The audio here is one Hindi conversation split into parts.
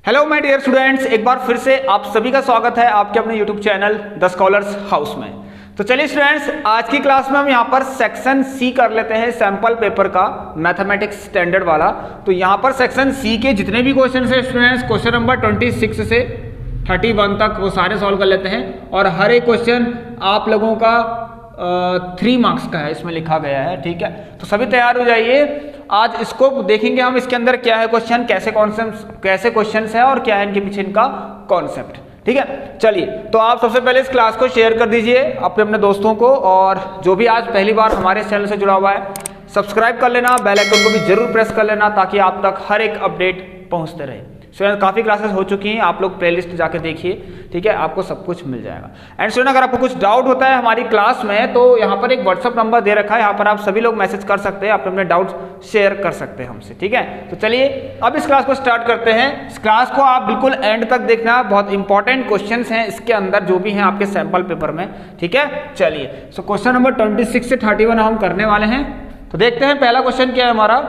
हेलो माय डियर स्टूडेंट्स, एक बार फिर से आप सभी का स्वागत है आपके अपने YouTube channel the scholars house में। तो चलिए स्टूडेंट्स, आज की क्लास में हम यहाँ पर सेक्शन सी कर लेते हैं, सैंपल पेपर का मैथमेटिक्स स्टैंडर्ड वाला। तो यहाँ पर सेक्शन सी के जितने भी क्वेश्चन है स्टूडेंट्स, क्वेश्चन नंबर 26 से 31 तक वो सारे सॉल्व कर लेते हैं। और हर एक क्वेश्चन आप लोगों का 3 मार्क्स का है, इसमें लिखा गया है। ठीक है, तो सभी तैयार हो जाइए। आज इसको देखेंगे हम, इसके अंदर क्या है क्वेश्चन, कैसे क्वेश्चन है और क्या है इनके पीछे इनका कॉन्सेप्ट। ठीक है, चलिए तो आप सबसे पहले इस क्लास को शेयर कर दीजिए अपने दोस्तों को, और जो भी आज पहली बार हमारे चैनल से जुड़ा हुआ है सब्सक्राइब कर लेना, बेल आइकन को भी जरूर प्रेस कर लेना ताकि आप तक हर एक अपडेट पहुंचते रहे। स्टूडेंट काफ़ी क्लासेस हो चुकी हैं, आप लोग प्लेलिस्ट जाके देखिए। ठीक है, आपको सब कुछ मिल जाएगा। एंड स्टूडेंट अगर आपको कुछ डाउट होता है हमारी क्लास में तो यहाँ पर एक व्हाट्सअप नंबर दे रखा है, यहाँ पर आप सभी लोग मैसेज कर सकते हैं, अपने डाउट्स शेयर कर सकते हैं हमसे। ठीक है, तो चलिए अब इस क्लास को स्टार्ट करते हैं। इस क्लास को आप बिल्कुल एंड तक देखना, बहुत इंपॉर्टेंट क्वेश्चन हैं इसके अंदर जो भी हैं आपके सैंपल पेपर में। ठीक है, चलिए सो क्वेश्चन नंबर 26 से 31 हम करने वाले हैं। तो देखते हैं पहला क्वेश्चन क्या है हमारा।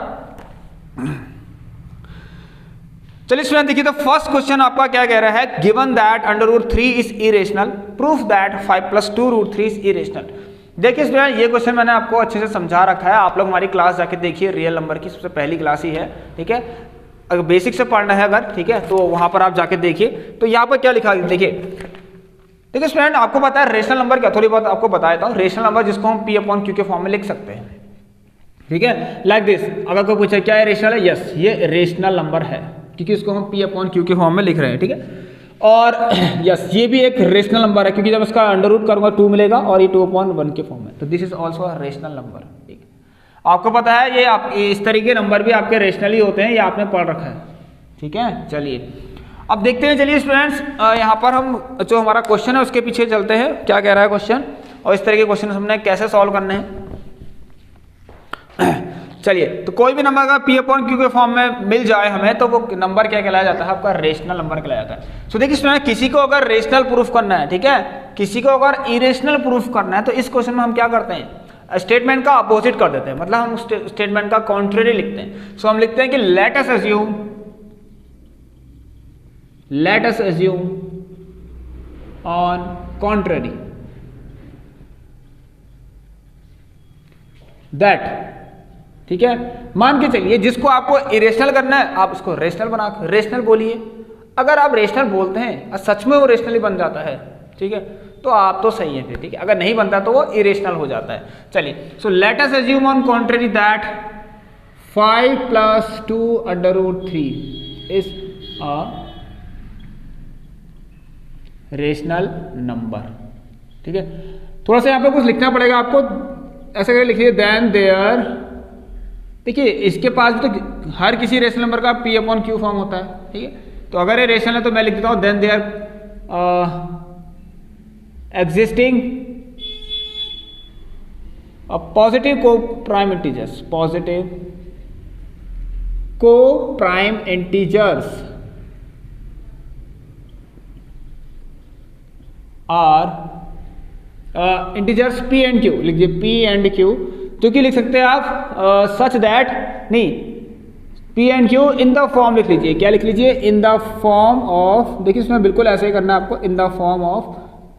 चलिए स्टूडेंट देखिए, तो फर्स्ट क्वेश्चन आपका क्या कह रहा है, given that √3 is irrational, proof that 5 + 2 √3 is irrational. देखिए स्टूडेंट, ये क्वेश्चन मैंने आपको अच्छे से समझा रखा है, आप लोग हमारी क्लास जाके देखिए, रियल नंबर की सबसे पहली क्लास ही है। ठीक है, अगर बेसिक से पढ़ना है अगर, ठीक है, तो वहां पर आप जाके देखिए। तो यहाँ पर क्या लिखा है देखिए स्टूडेंट, आपको पता है रेशनल नंबर क्या, थोड़ी बहुत आपको बताया था। रेशनल नंबर जिसको हम P/Q के फॉर्म में लिख सकते हैं। ठीक है, लाइक दिस। अगर कोई पूछे क्या है रेशनल है, यस ये रेशनल नंबर है क्योंकि इसको हम P/Q के फॉर्म में लिख रहे हैं। ठीक है, और यस ये भी एक रेशनल नंबर है क्योंकि जब इसका √ करूंगा 2 मिलेगा और ये 2/1 के फॉर्म में, तो this is also a rational number. ठीक है, आपको पता है ये आप इस तरीके के नंबर भी आपके रेशनल ही होते हैं, ये आपने पढ़ रखा है। ठीक है, चलिए अब देखते हैं। चलिए स्टूडेंट्स, यहाँ पर हम जो हमारा क्वेश्चन है उसके पीछे चलते हैं, क्या कह रहा है क्वेश्चन और इस तरह के क्वेश्चन हमने कैसे सॉल्व करने हैं। चलिए, तो कोई भी नंबर अगर P/Q के फॉर्म में मिल जाए हमें तो वो नंबर क्या कहलाया जाता है, आपका रेशनल नंबर कहलाया जाता है। सो देखिए स्टूडेंट, किसी को अगर रेशनल प्रूफ करना है, ठीक है, किसी को अगर इरेशनल प्रूफ करना है तो इस क्वेश्चन में हम क्या करते हैं, स्टेटमेंट का अपोजिट कर देते हैं, मतलब हम स्टेटमेंट का कॉन्ट्रेरी लिखते हैं। सो हम लिखते हैं कि let us assume on contrary that, ठीक है, मान के चलिए जिसको आपको इरेशनल करना है आप उसको रेशनल बना रेशनल बोलिए। अगर आप रेशनल बोलते हैं और सच में वो रेशनली बन जाता है, ठीक है, तो आप तो सही है फिर। ठीक है, अगर नहीं बनता तो वो इरेशनल हो जाता है। चलिए, so let us assume on contrary that 5 + 2 √3 is a rational number. ठीक है, थोड़ा सा यहाँ पे कुछ लिखना पड़ेगा आपको, ऐसा करके लिखिए देन देयर। देखिए इसके पास भी तो हर किसी रेशनल नंबर का P/Q फॉर्म होता है। ठीक है, तो अगर ये रेशनल है तो मैं लिख देता हूँ then there existing positive co-prime integers are integers P and Q, लिखिए P and Q, जो कि लिख सकते हैं आप सच दैट, नहीं P and Q in the form लिख लीजिए। क्या लिख लीजिए, इन द फॉर्म ऑफ, देखिए इसमें बिल्कुल ऐसे ही करना है आपको, in the form of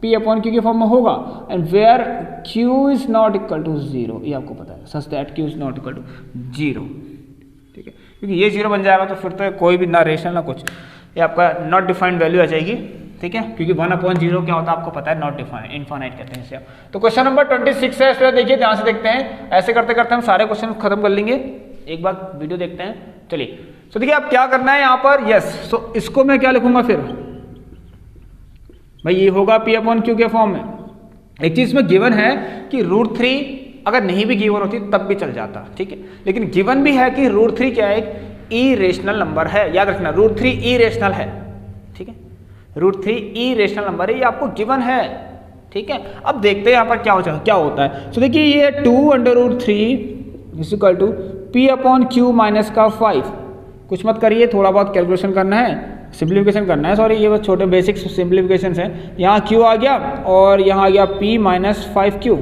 P/Q के फॉर्म में होगा, and where Q is not equal to 0, ये आपको पता है, such that Q is not equal to 0। ठीक है, क्योंकि ये 0 बन जाएगा तो फिर तो कोई भी ना रेशनल ना कुछ, ये आपका नॉट डिफाइंड वैल्यू आ जाएगी। ठीक है, क्योंकि 1/0 क्या होता है आपको पता है, नॉट डिफाइंड, इनफाइनाइट कहते हैं इसे। तो क्वेश्चन नंबर 26 है, इसलिए देखिए ध्यान से देखते हैं, ऐसे करते करते हम सारे क्वेश्चन खत्म कर लेंगे। एक बार वीडियो देखते हैं। चलिए, तो देखिए अब क्या करना है यहाँ पर, यस, सो इसको मैं क्या लिखूंगा फिर भाई, ये होगा P/Q के फॉर्म में। एक चीज में गिवन है कि √3 अगर नहीं भी गिवन होती तब भी चल जाता। ठीक है, लेकिन गिवन भी है कि √3 क्या है, एक इरेशनल नंबर है, याद रखना √3 इरेशनल है। ठीक है, √3 इरेशनल नंबर है, ये आपको गिवन है। ठीक है, अब देखते हैं यहाँ पर क्या होता है। तो देखिए ये 2 √3 is equal to P/Q minus का 5, कुछ मत करिए, थोड़ा बहुत कैलकुलेशन करना है, सिंप्लीफिकेशन करना है, सॉरी ये बस छोटे बेसिक सिंप्लीफिकेशन है। यहाँ Q आ गया और यहाँ आ गया P - 5Q,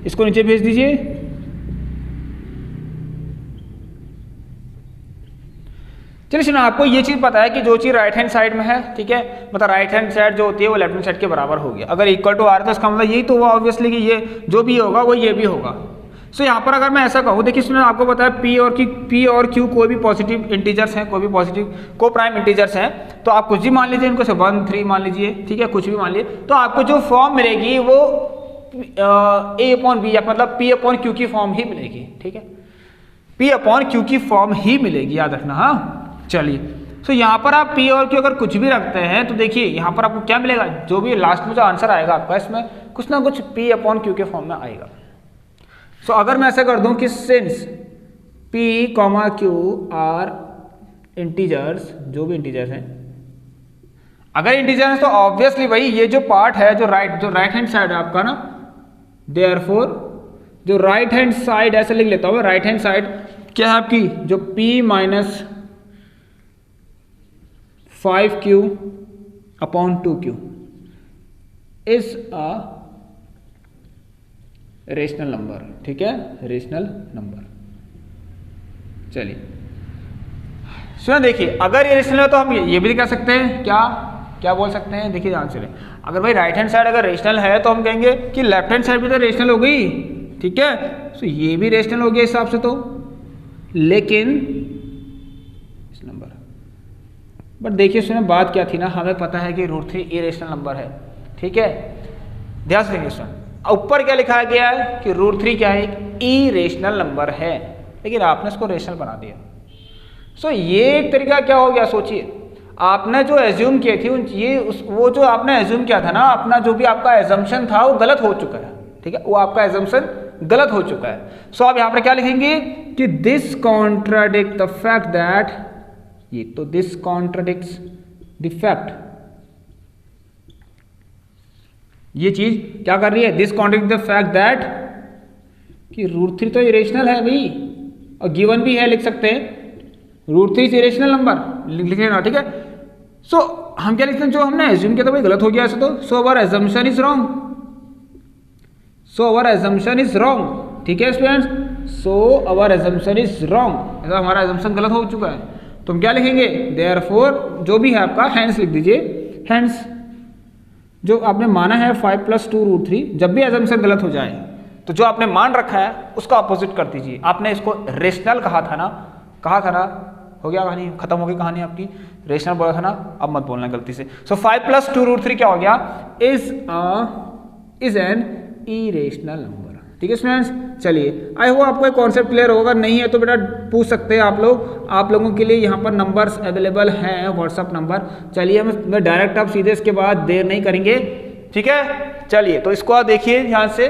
इसको नीचे भेज दीजिए। चलिए सुना, आपको ये चीज़ पता है कि जो चीज़ राइट हैंड साइड में है, ठीक है, मतलब राइट हैंड साइड जो होती है वो लेफ्ट हैंड साइड के बराबर होगी। अगर इक्वल टू आर तो इसका मतलब यही तो हुआ ऑब्वियसली कि ये जो भी होगा वो ये भी होगा। सो यहाँ पर अगर मैं ऐसा कहूँ, देखिए इसमें आपको पता है P और Q कोई भी पॉजिटिव इंटीजर्स हैं, कोई भी पॉजिटिव को प्राइम इंटीजर्स हैं, तो आप कुछ भी मान लीजिए, इनको से 1 3 मान लीजिए, ठीक है, कुछ भी मान लीजिए, तो आपको जो फॉर्म मिलेगी वो A/B या मतलब P/Q की फॉर्म ही मिलेगी, ठीक है, P/Q की फॉर्म ही मिलेगी, याद रखना। हाँ चलिए, तो यहाँ पर आप P और Q अगर कुछ भी रखते हैं तो देखिए यहाँ पर आपको क्या मिलेगा, जो भी लास्ट में जो आंसर आएगा आपका इसमें कुछ ना कुछ P/Q के फॉर्म में आएगा। सो अगर मैं ऐसा कर दूं कि since P, Q are integers, जो भी इंटीजर्स हैं, अगर इंटीजर है तो ऑब्वियसली भाई ये जो पार्ट है जो राइट हैंड साइड है आपका ना, देयरफॉर जो राइट हैंड साइड ऐसे लिख लेता हूं, राइट हैंड साइड क्या है आपकी, जो P minus 5Q upon 2Q is a rational number, ठीक है, रेशनल नंबर। चलिए सुनो, देखिए अगर ये रेशनल है तो हम ये भी कह सकते हैं, क्या बोल सकते हैं, देखिए ध्यान से, अगर भाई राइट हैंड साइड अगर रेशनल है तो हम कहेंगे कि लेफ्ट हैंड साइड भी तो रेशनल हो गई, ठीक है, तो ये भी रेशनल हो गया हिसाब से, तो लेकिन इस नंबर, बट देखिए सुनो बात क्या थी ना, हमें पता है कि √3 इरेशनल नंबर है, ठीक है, ध्यान से देखिए सुनो, ऊपर क्या लिखा गया है कि √3 क्या है, एक इरेशनल नंबर है, लेकिन आपने इसको रेशनल बना दिया। सो ये एक तरीका क्या हो गया, सोचिए आपने जो एज्यूम किए थे वो जो आपने एज्यूम किया था ना, अपना जो भी आपका एजम्पशन था वो गलत हो चुका है, ठीक है, वो आपका एजम्पशन गलत हो चुका है। सो आप यहाँ पर क्या लिखेंगे कि this contradict the fact that, ये तो दिस कॉन्ट्राडिक्ट्स द फैक्ट, ये चीज क्या कर रही है, this contradict the fact that कि √3 तो इरेशनल है भाई, और गिवन भी है, लिख सकते हैं √3 इरेशनल नंबर लिख लेना, ठीक है। सो हम क्या लिखते हैं, जो हमने एज्यूम किया था भाई गलत हो गया ऐसे तो, so our assumption is wrong, so our assumption is wrong, ठीक है students, so our assumption is wrong, ऐसा हमारा एजम्पशन गलत हो चुका है, तो हम क्या लिखेंगे, देयरफॉर जो भी है आपका हैंस लिख दीजिए, हैंस जो आपने माना है 5 + 2 √3, जब भी एजम्पशन गलत हो जाए तो जो आपने मान रखा है उसका अपोजिट कर दीजिए। आपने इसको रेशनल कहा था ना, हो गया कहानी, खत्म हो गई कहानी आपकी, रेशनल बोला था ना, अब मत बोलना गलती से। सो 5 + 2 √3 क्या हो गया, इज एन इरेशनल नंबर, ठीक है स्टूडेंट्स। चलिए आई होप आपको कॉन्सेप्ट क्लियर होगा, नहीं है तो बेटा पूछ सकते हैं आप लोग, आप लोगों के लिए यहाँ पर नंबर्स अवेलेबल हैं, व्हाट्सअप नंबर। चलिए मैं डायरेक्ट आप सीधे इसके बाद देर नहीं करेंगे, ठीक है। चलिए तो इसको आप देखिए ध्यान से,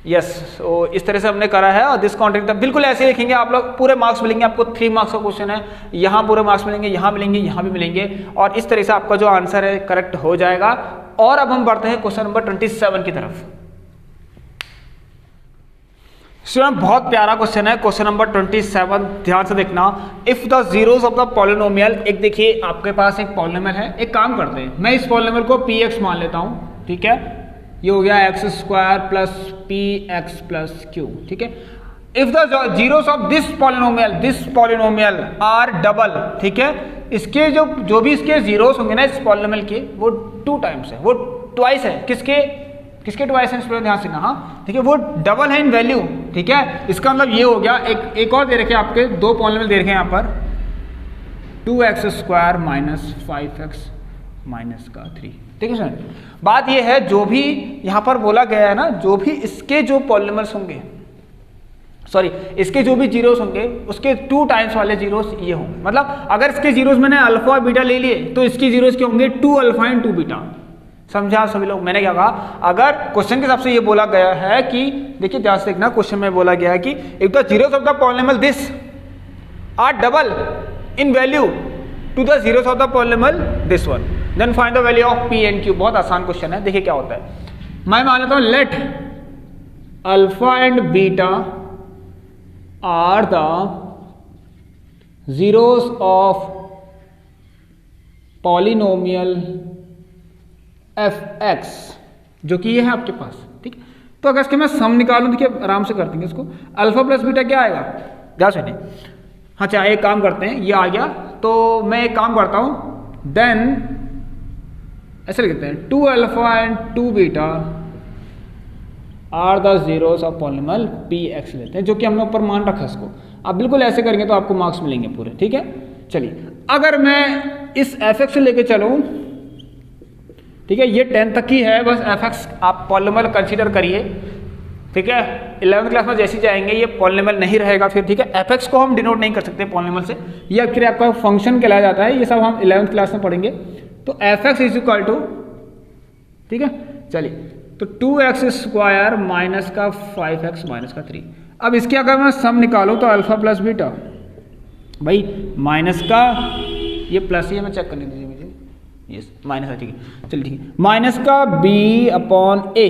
यस, तो इस तरह से हमने करा है, और दिस कॉन्ट्रैक्ट बिल्कुल ऐसे लिखेंगे आप लोग, पूरे मार्क्स मिलेंगे आपको, 3 मार्क्स का क्वेश्चन है, यहाँ पूरे मार्क्स मिलेंगे, यहाँ मिलेंगे, यहाँ भी मिलेंगे, और इस तरह से आपका जो आंसर है करेक्ट हो जाएगा। और अब हम बढ़ते हैं क्वेश्चन नंबर 27 की तरफ। स्टूडेंट बहुत प्यारा क्वेश्चन है, क्वेश्चन नंबर 27, ध्यान से देखना। If the zeros of the polynomial, एक देखिए आपके पास एक पॉलिनोमियल है, एक काम करते हैं, मैं इस पॉलिनोमियल को px मान लेता हूँ, ठीक है, ये हो गया x² + px + q, ठीक है। If the zeros of this polynomial are double, ठीक है, इसके जो भी इसके जीरोस होंगे ना इस पॉलिनोमियल के, वो 2 टाइम्स है, वो ट्वाइस है, किसके ट्वाइस है, ध्यान से ना, हाँ ठीक है, वो डबल है इन वैल्यू, ठीक है। इसका मतलब ये हो गया, एक और दे रखे आपके 2 पॉलिनोमियल दे रखे हैं यहाँ पर, 2x² - 5x - 3, ठीक है सर। बात ये है जो भी यहाँ पर बोला गया है ना, जो भी इसके जो पॉलिनोमियल्स होंगे, सॉरी इसके जो भी जीरोस होंगे उसके 2 टाइम्स वाले जीरोस ये होंगे। मतलब अगर इसके जीरोस मैंने अल्फा बीटा ले लिए तो इसके जीरोस क्या होंगे, 2 अल्फा & 2 बीटा। समझा आप सभी लोग, मैंने क्या कहा, अगर क्वेश्चन के हिसाब से ये बोला गया है कि, देखिए ध्यान से देखना, क्वेश्चन में बोला गया है कि if the zeros of the polynomial this are double in value to the zeros of the polynomial this one, then find the value of p and q। बहुत आसान क्वेश्चन है, देखिए क्या होता है। मैं मान लेता हूं let alpha and beta are the zeros of polynomial fx, जो कि ये है आपके पास, ठीक। तो अगर इसके मैं सम निकालूं, देखिए आराम से कर देंगे इसको, अल्फा + बीटा क्या आएगा, ध्यान सुनिए, अच्छा एक काम करते हैं, ये आ गया तो मैं एक काम करता हूँ, देन ऐसे लिखते हैं 2 alpha and 2 beta are the zeros of polynomial P X लेते हैं, जो कि हमने ऊपर मान रखा है इसको। आप बिल्कुल ऐसे करेंगे तो आपको मार्क्स मिलेंगे पूरे, ठीक है। चलिए अगर मैं इस एफ एक्स से लेके चलूँ, ठीक है, ये 10 तक ही है बस, एफ एक्स आप पॉलिनॉमियल कंसीडर करिए, ठीक है। 11th क्लास में जैसे जाएंगे ये पॉलिनॉमियल नहीं रहेगा फिर, ठीक है। एफ एक्स को हम डिनोट नहीं कर सकते पॉलिनॉमियल से, ये आखिर आपका फंक्शन कहलाया जाता है, ये सब हम 11th क्लास में पढ़ेंगे। तो F X is equal to, ठीक है, चलिए तो 2x स्क्वायर माइनस का 5x माइनस का 3। अब इसके अगर मैं सम निकालूँ तो अल्फा प्लस बीटा, भाई माइनस का ये प्लस ही है, मैं चेक करने दीजिए मुझे, ये माइनस है, ठीक है, चलिए ठीक है, माइनस का b अपॉन a,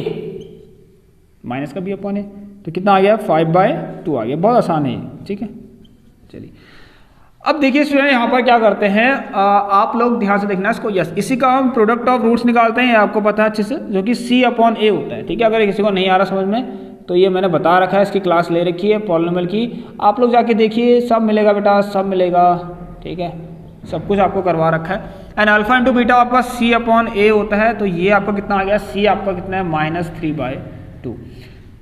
माइनस का b अपॉन a, तो कितना आ गया 5/2 आ गया, बहुत आसान है ये, ठीक है। चलिए अब देखिए स्टूडेंट यहाँ पर क्या करते हैं, आप लोग ध्यान से देखना इसको, यस इसी का हम प्रोडक्ट ऑफ रूट्स निकालते हैं, ये आपको पता है अच्छे से, जो कि c अपॉन a होता है, ठीक है। अगर किसी को नहीं आ रहा समझ में तो ये मैंने बता रखा है, इसकी क्लास ले रखी है पॉलिनॉमियल की, आप लोग जाके देखिए, सब मिलेगा बेटा, सब मिलेगा, ठीक है, सब कुछ आपको करवा रखा है। एंड अल्फा इंटू बीटा आपका c अपॉन a होता है, तो ये आपका कितना आ गया, c आपका कितना है -3/2।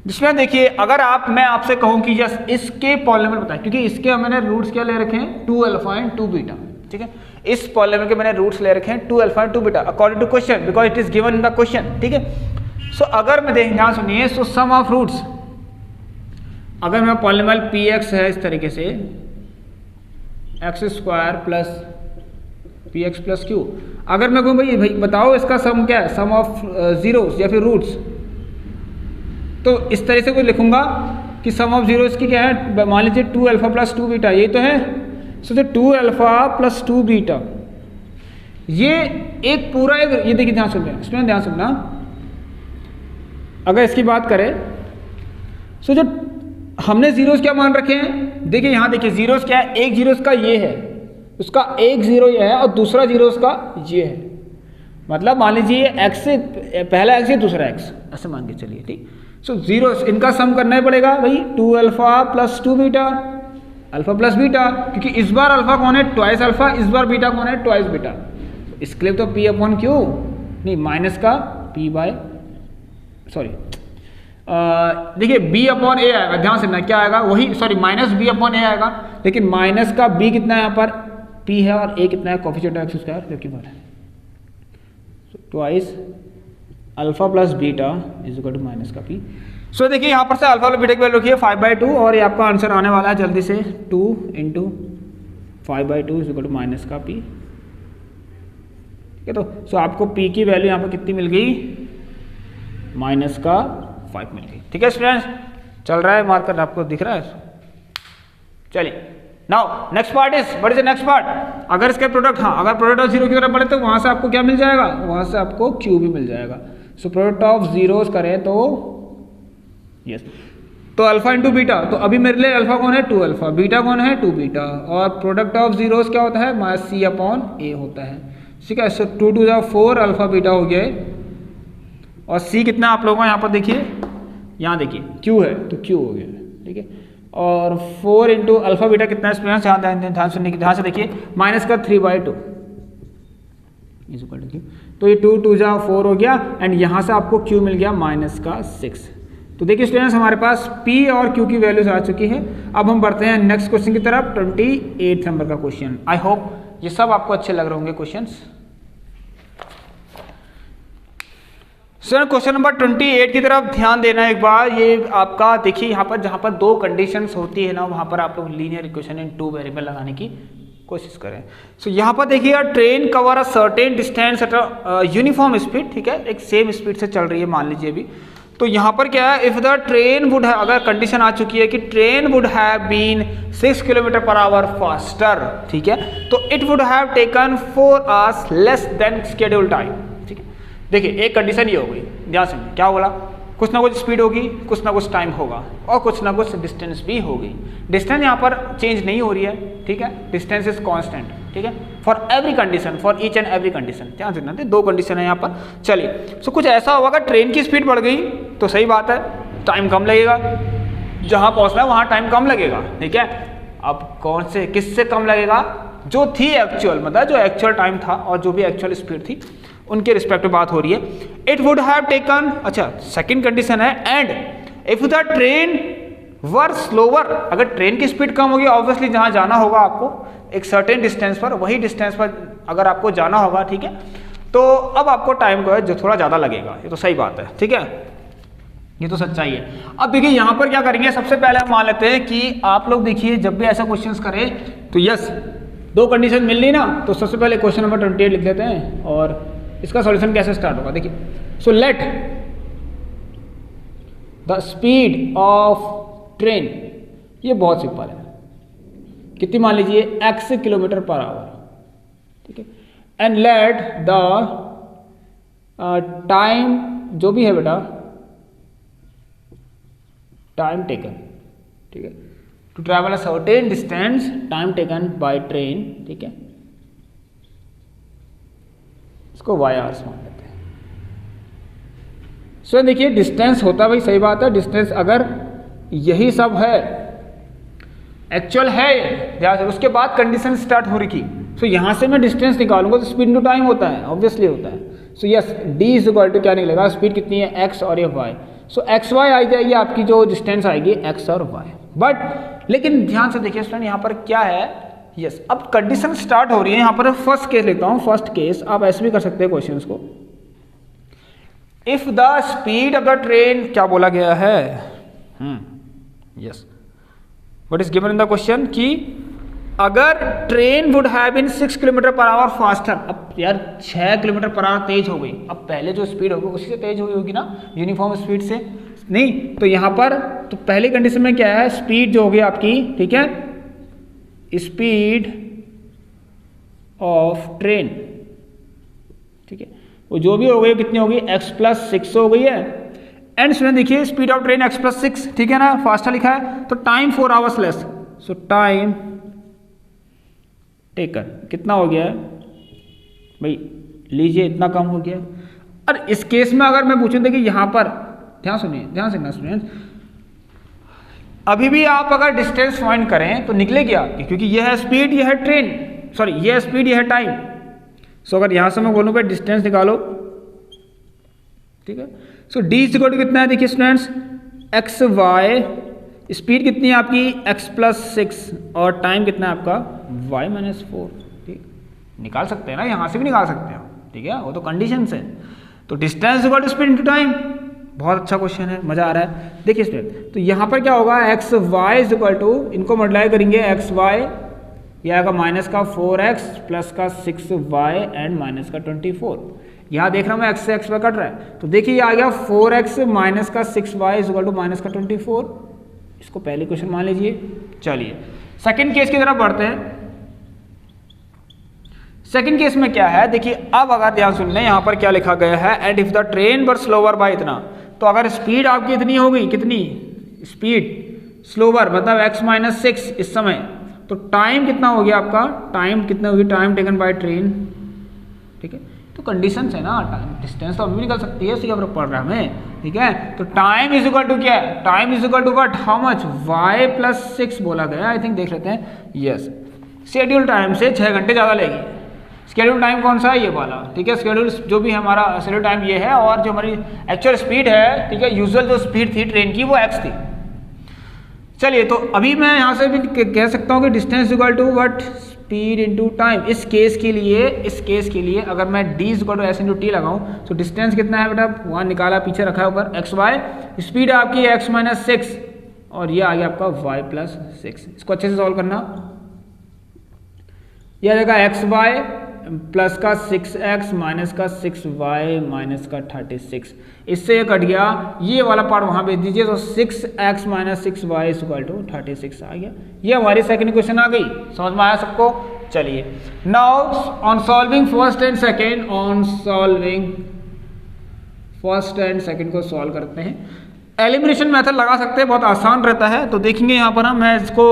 जिसमें देखिए अगर मैं आपसे कहूँ कि जस इसके पॉलिनॉमियल बताएं, क्योंकि इसके मैंने रूट्स क्या ले रखे हैं 2 अल्फा एंड 2 बीटा, ठीक है, इस पॉलिनॉमियल के मैंने रूट्स ले रखे हैं 2 alpha and 2 beta according to question, because it is given in the question, ठीक है। सो अगर मैं ध्यान सुनिए, सो सम ऑफ रूट्स, अगर मेरा पॉलिनॉमियल पी एक्स है इस तरीके से, x square plus P x plus Q, अगर मैं कहूँ भाई बताओ इसका सम क्या है, सम ऑफ जीरोस या फिर रूट्स, तो इस तरह से कोई लिखूंगा कि सम ऑफ जीरोस की क्या है, मान लीजिए 2 अल्फा प्लस 2 बीटा, यही तो है। सो 2 अल्फा प्लस 2 बीटा, ये एक पूरा एक, ये देखिए ध्यान सुनना, इसमें ध्यान सुनना, अगर इसकी बात करें, सो जो हमने जीरोस क्या मान रखे हैं, देखिए यहाँ देखिए जीरोस क्या है, एक जीरोस का ये है, उसका एक जीरो ये है और दूसरा जीरोस का ये है, मतलब मान लीजिए एक्स से पहला एक्स है दूसरा एक्स, ऐसे मान के चलिए, ठीक। सो जीरो इनका सम करना ही पड़ेगा भाई, 2 alpha plus 2 beta, alpha plus beta, क्योंकि इस बार अल्फा कौन है, ट्वाइस अल्फा, इस बार बीटा कौन है, ट्वाइस बीटा, इसके लिए तो p अपॉन क्यू नहीं, माइनस का p बाय, सॉरी देखिए b अपॉन a आएगा, ध्यान से ना क्या आएगा, वही sorry minus b upon a आएगा, लेकिन माइनस का b कितना है यहाँ पर, p है, और a कितना है, कोफिशिएंट एक्स स्क्वायर, जो कि बात है twice alpha plus beta is equal to minus का पी। सो देखिए यहाँ पर से अल्फा प्लस बीटा की वैल्यू रखिए 5/2, और ये आपका आंसर आने वाला है जल्दी से 2 into 5/2 is equal to minus का पी, ठीक है। तो सो आपको पी की वैल्यू यहाँ पर कितनी मिल गई, माइनस का 5 मिल गई, ठीक है स्टूडेंट्स। चल रहा है मार्कर, आपको दिख रहा है, चलिए now next part is, what is the next part, अगर इसके प्रोडक्ट, हाँ अगर प्रोडक्ट ऑफ जीरो की तरफ बढ़े तो वहां से आपको क्या मिल जाएगा, वहां से आपको क्यू भी मिल जाएगा। सो प्रोडक्ट ऑफ जीरोस करें तो यस, तो अल्फा इंटू बीटा, तो अभी मेरे लिए अल्फा कौन है 2 अल्फा, बीटा कौन है 2 बीटा, और प्रोडक्ट ऑफ जीरोस क्या होता है, माइनस c अपॉन a होता है, ठीक है। सो 2 2 4 अल्फा बीटा हो गया, और c कितना आप लोगों को यहाँ पर देखिए, यहाँ देखिए q है तो q हो गया, ठीक है। और 4 इंटू अल्फा बीटा कितना है, ध्यान सुनने की, ध्यान से देखिए, माइनस का 3/2 इज इक्वल टू क्यू, तो ये 2 2 4 हो गया, एंड यहाँ से आपको q मिल गया माइनस का 6। तो देखिए स्टूडेंट्स हमारे पास p और q की वैल्यूज आ चुकी है। अब हम बढ़ते हैं नेक्स्ट क्वेश्चन की तरफ, 28 नंबर का क्वेश्चन। आई होप ये सब आपको अच्छे लग रहे होंगे क्वेश्चंस। सर क्वेश्चन नंबर 28 की तरफ ध्यान देना एक बार, ये आपका देखिए यहाँ पर जहाँ पर 2 कंडीशंस होती है ना, वहाँ पर आप लोग लीनियर इक्वेशन इन 2 वेरिएबल लगाने की कोशिश करें। सो यहाँ पर देखिए train cover a certain distance at a uniform speed, ठीक है, एक सेम स्पीड से चल रही है मान लीजिए अभी। तो यहाँ पर क्या है, इफ द ट्रेन वुड है, अगर कंडीशन आ चुकी है कि train would have been 6 kilometre per hour faster, ठीक है, तो it would have taken 4 hours less than schedule time, ठीक है। देखिए एक कंडीशन ये हो गई, ध्यान से क्या बोला, कुछ ना कुछ स्पीड होगी, कुछ ना कुछ टाइम होगा, और कुछ ना कुछ डिस्टेंस भी होगी। डिस्टेंस यहाँ पर चेंज नहीं हो रही है, ठीक है, डिस्टेंस इज कांस्टेंट, ठीक है, for every condition, for each and every condition. ध्यान रखना, 2 कंडीशन है यहाँ पर। चलिए सो कुछ ऐसा होगा, ट्रेन की स्पीड बढ़ गई तो सही बात है, टाइम कम लगेगा, जहाँ पहुँचना है वहाँ टाइम कम लगेगा, ठीक है। अब कौन से किससे कम लगेगा, जो थी एक्चुअल, मतलब जो एक्चुअल टाइम था और जो भी एक्चुअल स्पीड थी उनके रिस्पेक्ट में बात हो रही है। इट वुड हैव टेकन, अच्छा सेकंड कंडीशन है, and if the train were slower, अगर ट्रेन की स्पीड कम होगी ऑब्वियसली जहां जाना होगा आपको एक सर्टेन डिस्टेंस पर, वही डिस्टेंस पर अगर आपको जाना होगा, ठीक है, तो अब आपको टाइम को है जो थोड़ा ज़्यादा लगेगा, ये तो सही बात है, ठीक है, ये तो सच्चाई है। अब देखिए यहाँ पर क्या करेंगे, सबसे पहले हम मान लेते हैं कि आप लोग देखिए जब भी ऐसा क्वेश्चंस करें तो यस दो कंडीशन मिल ली ना, तो सबसे पहले क्वेश्चन नंबर 28 लिख लेते हैं और इसका सॉल्यूशन कैसे स्टार्ट होगा देखिए। So let the speed of train, ये बहुत सिंपल है, कितनी मान लीजिए x किलोमीटर पर आवर, ठीक है, एंड लेट द टाइम जो भी है बेटा टाइम टेकन, ठीक है, to travel a certain distance, time taken by train, ठीक है, इसको वाई आवर्स मान लेते हैं। सो देखिए डिस्टेंस होता भाई सही बात है, डिस्टेंस अगर यही सब है एक्चुअल है ध्यान से, उसके बाद कंडीशन स्टार्ट हो रही थी, सो यहां से मैं डिस्टेंस निकालूंगा तो स्पीड टू टाइम होता है, ऑब्वियसली होता है। So yes D is equal to क्या निकलेगा, स्पीड कितनी है एक्स और ये वाई, सो एक्स वाई आ जाएगी आपकी जो डिस्टेंस आएगी एक्स और वाई। बट लेकिन ध्यान से देखिए स्टूडेंट यहाँ पर क्या है, यस अब कंडीशन स्टार्ट हो रही है, यहाँ पर फर्स्ट केस लेता हूँ, फर्स्ट केस आप ऐसे भी कर सकते हैं क्वेश्चन को, if the speed of the train क्या बोला गया है, yes what is given in the question कि अगर train would have been 6 kilometre per hour faster, अब यार 6 किलोमीटर पर आवर तेज हो गई, अब पहले जो स्पीड होगी उसी से तेज हुई होगी ना, यूनिफॉर्म स्पीड से नहीं, तो यहाँ पर तो पहली कंडीशन में क्या है, स्पीड जो होगी आपकी, ठीक है, स्पीड ऑफ ट्रेन, ठीक है, वो जो भी हो गई कितनी होगी x+6 हो गई है, एंड इसमें देखिए स्पीड ऑफ ट्रेन x+6, ठीक है ना, फास्टर लिखा है, तो टाइम 4 आवर्स लेस, सो टाइम टेकन कितना हो गया है भाई, लीजिए इतना कम हो गया। और इस केस में अगर मैं पूछूं देखिए यहाँ पर ध्यान सुनिए, ध्यान से स्टूडेंट्स, अभी भी आप अगर डिस्टेंस फाइंड करें तो निकलेगी आपकी, क्योंकि यह है स्पीड, यह है ट्रेन, सॉरी यह है स्पीड, यह है टाइम। सो अगर यहां से मैं बोलूँ भाई डिस्टेंस निकालो, ठीक है, सो डी इक्वल टू कितना है देखिए स्टूडेंट्स एक्स वाई, स्पीड कितनी है आपकी x+6 और टाइम कितना है आपका y-4, ठीक, निकाल सकते हैं ना, यहां से भी निकाल सकते हैं, ठीक है, वो तो कंडीशन है। तो distance equal to speed into time, बहुत अच्छा क्वेश्चन है, मजा आ रहा है। देखिए स्टूडेंट तो यहां पर क्या होगा X Y is equal to, इनको मल्टीप्लाई करेंगे एक्स वाई, यह आएगा -4x प्लस का 6y एंड माइनस का 24, यहाँ देख रहा हूँ मैं x से x पर कट रहा है, तो देखिए ये आ गया 4x माइनस का 6y is equal to minus का 24, इसको पहले क्वेश्चन मान लीजिए। चलिए सेकंड केस की तरफ बढ़ते हैं। सेकंड केस में क्या है देखिए, अब अगर ध्यान सुन लें यहाँ पर क्या लिखा गया है, and if the train were slower by इतना, तो अगर स्पीड आपकी इतनी हो गई, कितनी स्पीड स्लोवर मतलब x-6 इस समय, तो टाइम कितना हो गया आपका, टाइम कितना होगी, टाइम टेकन बाय ट्रेन, ठीक है, तो कंडीशन है ना, डिस्टेंस तो अभी भी निकल सकती है, उसी का फर्क पड़ रहा है हमें, ठीक है, तो टाइम इज इक्वल टू क्या है, time is equal to what, how much, y+6 बोला गया, आई थिंक देख लेते हैं, यस शेड्यूल टाइम से 6 घंटे ज़्यादा लेगी। शेड्यूल टाइम कौन सा है, ये वाला, ठीक है, शेड्यूल जो भी हमारा शेड्यूल टाइम ये है, और जो हमारी एक्चुअल स्पीड है, ठीक है, यूजुअल जो स्पीड थी ट्रेन की वो x थी। चलिए तो अभी मैं यहाँ से भी कह सकता हूँ कि distance equal to what, speed into time. इस केस के लिए अगर मैं d equal to S into T लगाऊं तो डिस्टेंस कितना है बेटा, वहाँ निकाला पीछे रखा है ऊपर एक्स वाई, स्पीड आपकी x-6 और ये आ गया आपका y+6। इसको अच्छे से सॉल्व करना, यह आ जाएगा एक्स वाई प्लस का 6x माइनस का 6y माइनस का 36, इससे ये कट गया, ये वाला पार्ट वहां भेज दीजिए, तो 6x minus 6y is equal to 36 आ गया। ये हमारी सेकंड क्वेश्चन आ गई, समझ में आया सबको। चलिए now on solving first and second, on solving first and second को सॉल्व करते हैं। एलिमिनेशन मेथड लगा सकते हैं, बहुत आसान रहता है। तो देखेंगे यहाँ पर मैं इसको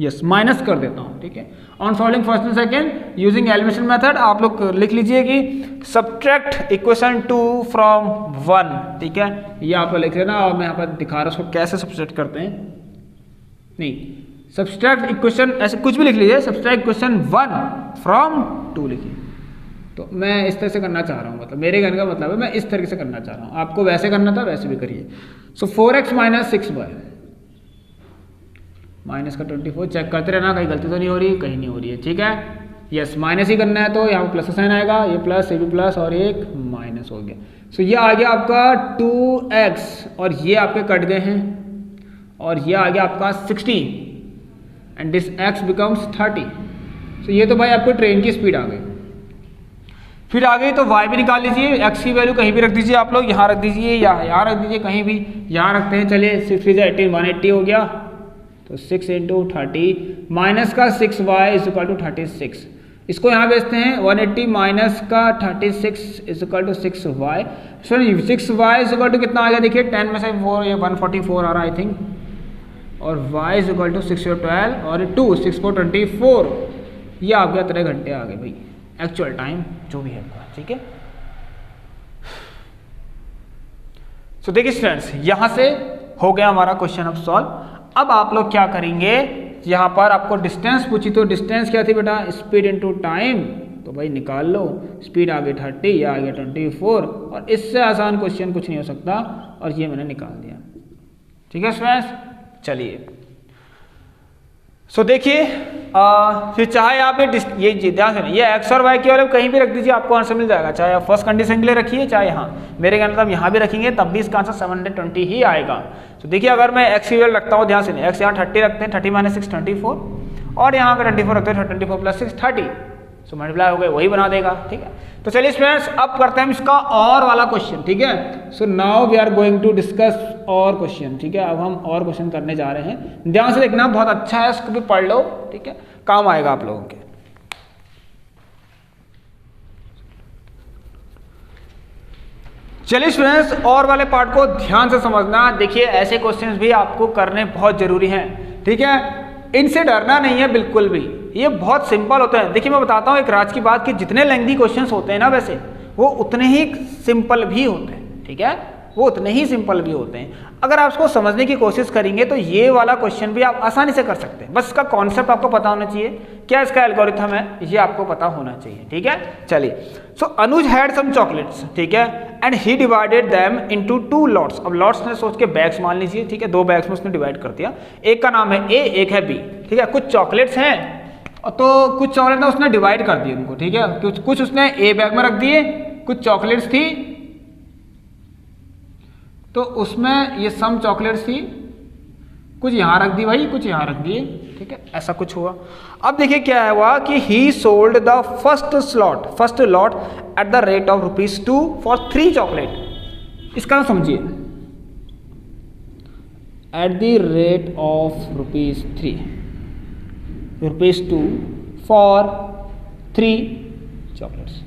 यस माइनस कर देता हूँ, ठीक है। On solving first and second using elimination method, आप लोग लिख लीजिए कि सब्ट्रैक्ट इक्वेशन 2 फ्रॉम 1, ठीक है, ये आप लोग लिख लेना और मैं यहाँ पर दिखा रहा हूँ उसको कैसे सब्ट्रैक्ट करते हैं। नहीं, सब्सट्रैक्ट इक्वेशन, ऐसे कुछ भी लिख लीजिए, सब्सट्रैक्ट इक्वेशन 1 फ्रॉम 2 लिखिए। तो मैं इस तरह से करना चाह रहा हूँ, मतलब मेरे कहने का मतलब है मैं इस तरीके से करना चाह रहा हूँ, आपको वैसे करना था वैसे भी करिए। सो 4x माइनस 6y माइनस का 24, चेक करते रहना कहीं गलती तो नहीं हो रही, कहीं नहीं हो रही है, ठीक है। यस माइनस ही करना है तो यहाँ पर प्लस का साइन आएगा, ये प्लस ये भी प्लस और एक माइनस हो गया। सो ये आ गया आपका 2x और ये आपके कट गए हैं और ये आ गया आपका 60 एंड दिस x बिकम्स 30। सो ये तो भाई आपको ट्रेन की स्पीड आ गई। फिर आ गई तो y भी निकाल लीजिए, x की वैल्यू कहीं भी रख दीजिए आप लोग, यहाँ रख दीजिए या यहाँ रख दीजिए, कहीं भी यहाँ रखते हैं। चलिए 6 3 18 180 हो गया, तो 6 × 30 माइनस का 6y इज इक्वल टू 36। इसको यहाँ भेजते हैं 180 माइनस का 36 is equal to 6y। Sorry 6y is equal to कितना आ गया देखिए, 10 में से 4 ये 144 आ रहा है आई थिंक, और y इज इक्वल टू 6 और 12 और 2 6 4 24, ये आपके 3 घंटे आ गए भाई, एक्चुअल टाइम जो भी है, ठीक है। सो देखिए स्टूडेंट्स, यहां से हो गया हमारा क्वेश्चन अब सॉल्व। अब आप लोग क्या करेंगे, यहाँ पर आपको डिस्टेंस पूछी तो डिस्टेंस क्या थी बेटा, स्पीड इनटू टाइम, तो भाई निकाल लो, स्पीड आ गई 30, या आ गया 24, और इससे आसान क्वेश्चन कुछ नहीं हो सकता, और ये मैंने निकाल दिया, ठीक है स्टूडेंट्स। चलिए सो देखिए फिर चाहे आप ये ध्यान से ये एक्स और वाई की वैल्यू कहीं भी रख दीजिए, आपको आंसर मिल जाएगा। चाहे आप फर्स्ट कंडीशन के लिए रखिए, चाहे यहाँ मेरे कहने मतलब यहाँ भी रखेंगे तब भी इसका आंसर 720 ही आएगा। तो देखिए अगर मैं एक्स की वैल्यू रखता हूँ, ध्यान से, एक्स यहाँ 30 रखते हैं, 30 माइनस 6 24, और यहाँ पर 24 रखते हैं, 24 प्लस 6 30, सो मल्टीप्लाई हो गए, वही बना देगा, ठीक है। तो चलिए स्टूडेंट्स अब करते हैं इसका और वाला क्वेश्चन, ठीक है। So now we are going to discuss और क्वेश्चन, ठीक है। अब हम और क्वेश्चन करने जा रहे हैं, ध्यान से देखना, बहुत अच्छा है, इसको भी पढ़ लो, ठीक है, काम आएगा आप लोगों के। चलिए स्टूडेंट्स और वाले पार्ट को ध्यान से समझना। देखिए ऐसे क्वेश्चंस भी आपको करने बहुत जरूरी हैं, ठीक है, इनसे डरना नहीं है बिल्कुल भी, ये बहुत सिंपल होते हैं। देखिए मैं बताता हूँ एक राज की बात कि जितने लेंथी क्वेश्चंस होते हैं ना, वैसे वो उतने ही सिंपल भी होते हैं, ठीक है, वो उतने ही सिंपल भी होते हैं। अगर आप उसको समझने की कोशिश करेंगे तो ये वाला क्वेश्चन भी आप आसानी से कर सकते हैं, बस इसका कॉन्सेप्ट आपको पता होना चाहिए, क्या इसका एल्गोरिथम है ये आपको पता होना चाहिए, ठीक है। चलिए सो अनुज हैड सम चॉकलेट्स, ठीक है, and he divided them into 2 lots. अब लॉट्स ने सोच के बैग्स मान लीजिए, ठीक है, 2 बैग्स में उसने डिवाइड कर दिया, एक का नाम है ए, एक है बी, ठीक है। कुछ चॉकलेट्स हैं तो कुछ चॉकलेट ना उसने डिवाइड कर दिए उनको, ठीक है, कुछ उसने ए बैग में रख दिए, कुछ चॉकलेट्स थी तो उसमें ये सम चॉकलेट्स थी, कुछ यहाँ रख दी भाई, कुछ यहाँ रख दिए, ठीक है, ऐसा कुछ हुआ। अब देखिए क्या हुआ कि ही sold the first lot at the rate of ₹2 for 3 chocolate. इसका समझिए, eight the rate of ₹2 for 3 chocolates.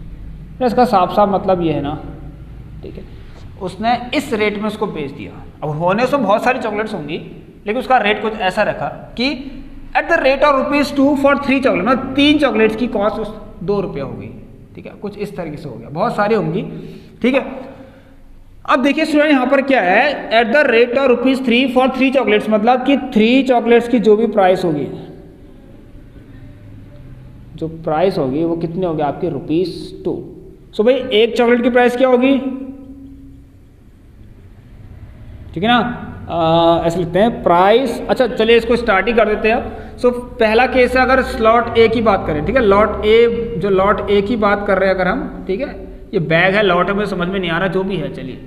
इसका साफ साफ मतलब ये है ना, ठीक है, उसने इस रेट में उसको बेच दिया। अब होने से बहुत सारी चॉकलेट्स होंगी, लेकिन उसका रेट कुछ ऐसा रखा कि eight the rate of ₹2 for 3 chocolate, मतलब 3 चॉकलेट्स की कॉस्ट ₹2 होगी, ठीक है, कुछ इस तरीके से हो गया, बहुत सारी होंगी, ठीक है। अब देखिए स्टूडेंट यहाँ पर क्या है, eight the rate of ₹3 for 3 chocolates, मतलब कि 3 चॉकलेट्स की जो भी प्राइस होगी, जो प्राइस होगी वो कितनी होगी आपकी ₹2। सो भाई एक चॉकलेट की प्राइस क्या होगी, ठीक है ना, ऐसे लिखते हैं प्राइस। अच्छा चलिए इसको स्टार्ट ही कर देते हैं अब। सो पहला केस है, अगर स्लॉट ए की बात करें, ठीक है, लॉट ए की बात कर रहे हैं अगर हम, ठीक है, ये बैग है, लॉट है, मुझे समझ में नहीं आ रहा, जो भी है, चलिए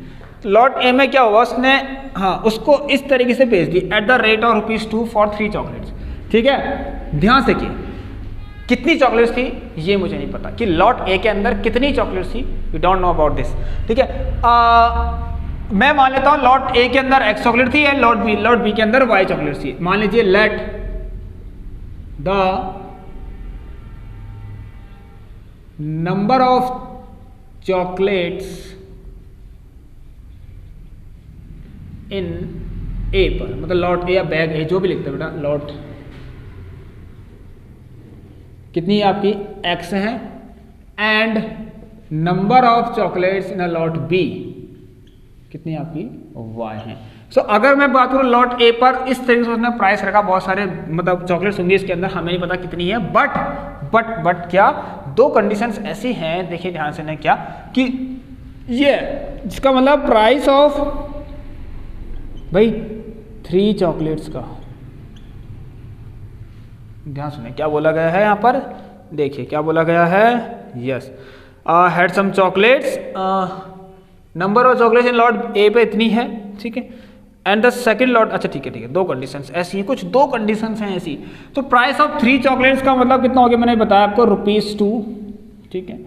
लॉट ए में क्या हुआ, उसने हाँ उसको इस तरीके से बेच दी at the rate of ₹2 for 3 chocolates, ठीक है। ध्यान से देखिए कितनी चॉकलेट्स थी ये मुझे नहीं पता कि लॉट ए के अंदर कितनी चॉकलेट्स थी, we don't know about this, ठीक है। मैं मान लेता हूं लॉट ए के अंदर X चॉकलेट थी एंड लॉट बी के अंदर Y चॉकलेट थी। मान लीजिए let the number of chocolates in A पर, मतलब लॉट ए या बैग ए जो भी लिखते हैं बेटा, लॉट कितनी आपकी X है and number of chocolates in a lot B कितनी आपकी Y है। अगर मैं बात करूँ लॉट ए पर, इस तरीके से उसने प्राइस रखा, बहुत सारे मतलब चॉकलेट्स होंगे इसके अंदर, हमें नहीं पता कितनी है, बट क्या दो कंडीशंस ऐसी हैं, देखिए ध्यान से, क्या कि ये जिसका मतलब प्राइस ऑफ भाई 3 चॉकलेट्स का, ध्यान सुने क्या बोला गया है यहाँ पर, देखिए क्या बोला गया है, yes had some chocolates, number of chocolates in lot A पे इतनी है, ठीक है, एंड द सेकंड लॉट, अच्छा ठीक है, दो कंडीशंस ऐसी हैं, कुछ दो कंडीशंस हैं ऐसी, तो प्राइस ऑफ 3 चॉकलेट्स का मतलब कितना हो गया, मैंने बताया आपको ₹2, ठीक है।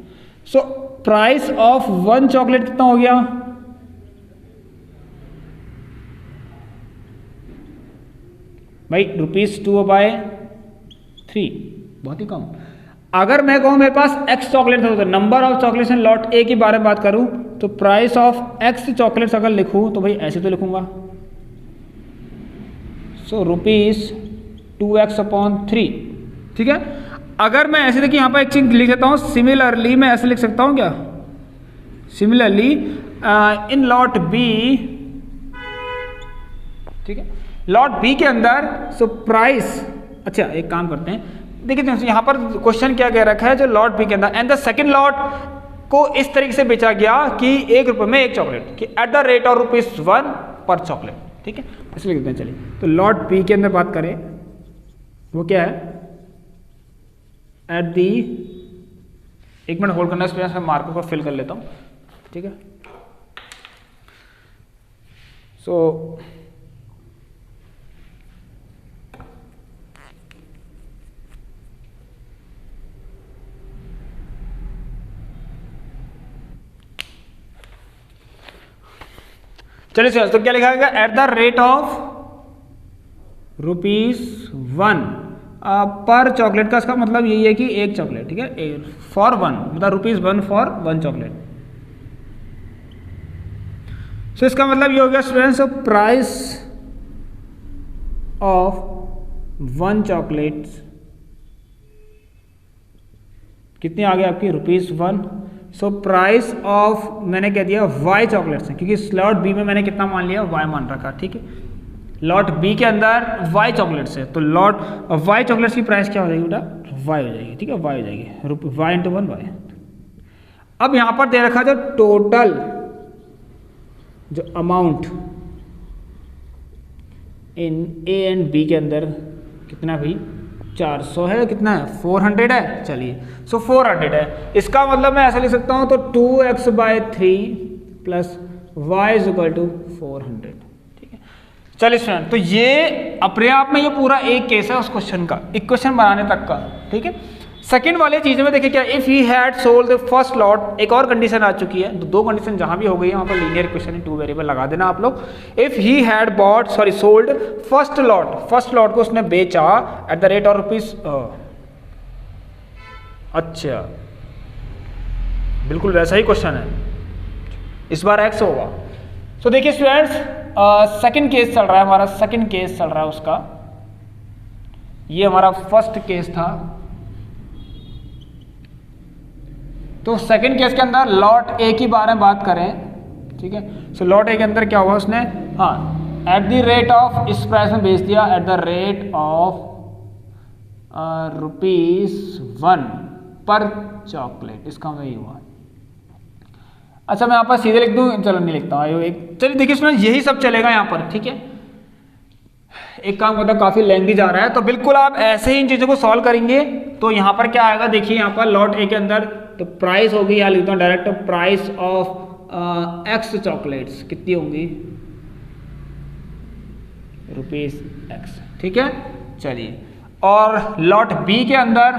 सो प्राइस ऑफ 1 चॉकलेट कितना हो गया, भाई ₹2/3, बहुत ही कम। अगर मैं कहूं मेरे पास x चॉकलेट था, तो number of chocolates in lot A के बारे में बात करूं, तो प्राइस ऑफ x चॉकलेट्स अगर लिखूं तो भाई ऐसे तो लिखूंगा, सो ₹2x/3, ठीक है। अगर मैं ऐसे देखिए यहाँ पर एक चीज लिख देता हूं, सिमिलरली मैं ऐसे लिख सकता हूं क्या, सिमिलरली इन लॉट बी, ठीक है, लॉट बी के अंदर, सो प्राइस, अच्छा एक काम करते हैं, देखिए यहाँ पर क्वेश्चन क्या कह रखा है, जो लॉट बी के अंदर एंड द सेकंड लॉट को इस तरीके से बेचा गया कि ₹1 में 1 चॉकलेट, कि एट द रेट ऑफ ₹1 पर चॉकलेट, ठीक है, इसलिए लिखते हैं। चलिए तो लॉट बी के अंदर बात करें, वो क्या है, एट दी, एक मिनट होल्ड करना, इस पर मार्कों को फिल कर लेता हूँ, ठीक है। सो चलिए तो क्या लिखा गया, एट द रेट ऑफ ₹1 पर चॉकलेट का, इसका मतलब यही है कि 1 चॉकलेट, ठीक है, फॉर 1 मतलब ₹1 फॉर 1 चॉकलेट। सो इसका मतलब ये हो गया स्टूडेंट्स, प्राइस ऑफ 1 चॉकलेट कितनी आ गई आपकी, ₹1। सो प्राइस ऑफ, मैंने कह दिया y चॉकलेट्स हैं, क्योंकि स्लॉट बी में मैंने कितना मान लिया, y मान रखा, ठीक है। लॉट बी के अंदर y चॉकलेट्स है, तो लॉट y चॉकलेट्स की प्राइस क्या हो जाएगी बेटा, y हो जाएगी, ठीक है, y हो जाएगी, y × 1 y। अब यहाँ पर दे रखा जो टोटल जो amount in A and B के अंदर कितना भाई, 400 है, कितना है, 400 है, चलिए सो 400 है, इसका मतलब मैं ऐसा लिख सकता हूं, तो 2x/3 प्लस y = 400, ठीक है। चलिए स्टूडेंट, तो ये अपने आप में ये पूरा एक केस है उस क्वेश्चन का, इक्वेशन बनाने तक का, ठीक है। सेकंड वाले चीज़ में देखिए क्या, if he had sold the first lot, एक और कंडीशन आ चुकी है, दो कंडीशन जहां भी हो गई है वहां पर लीनियर इक्वेशन इन 2 वेरिएबल लगा देना आप लोग। If he had bought, sorry sold first lot को उसने बेचा एट द रेट ऑफ ₹, अच्छा बिल्कुल वैसा ही क्वेश्चन है, इस बार x होगा। तो देखिए स्टूडेंट्स, सेकंड केस चल रहा है हमारा, सेकंड केस चल रहा है उसका, ये हमारा फर्स्ट केस था। तो सेकंड केस के अंदर लॉट ए की बारे में बात करें, ठीक है। सो लॉट ए के अंदर क्या हुआ, उसने हाँ एट द रेट ऑफ, इस प्राइस में बेच दिया एट द रेट ऑफ ₹1 पर चॉकलेट, इसका वही हुआ। अच्छा मैं यहाँ पर सीधे लिख दूँ, चलो नहीं लिखता हूँ, चलिए देखिए इसमें यही सब चलेगा यहाँ पर, ठीक है। एक काम करता, काफी लेंथी जा रहा है, तो बिल्कुल आप ऐसे ही इन चीजों को सॉल्व करेंगे। तो यहाँ पर क्या आएगा, देखिए यहाँ पर लॉट ए के अंदर तो प्राइस होगी, यहाँ लिखता हूँ direct, price of x chocolates कितनी होंगी, ₹x, ठीक है। चलिए, और लॉट बी के अंदर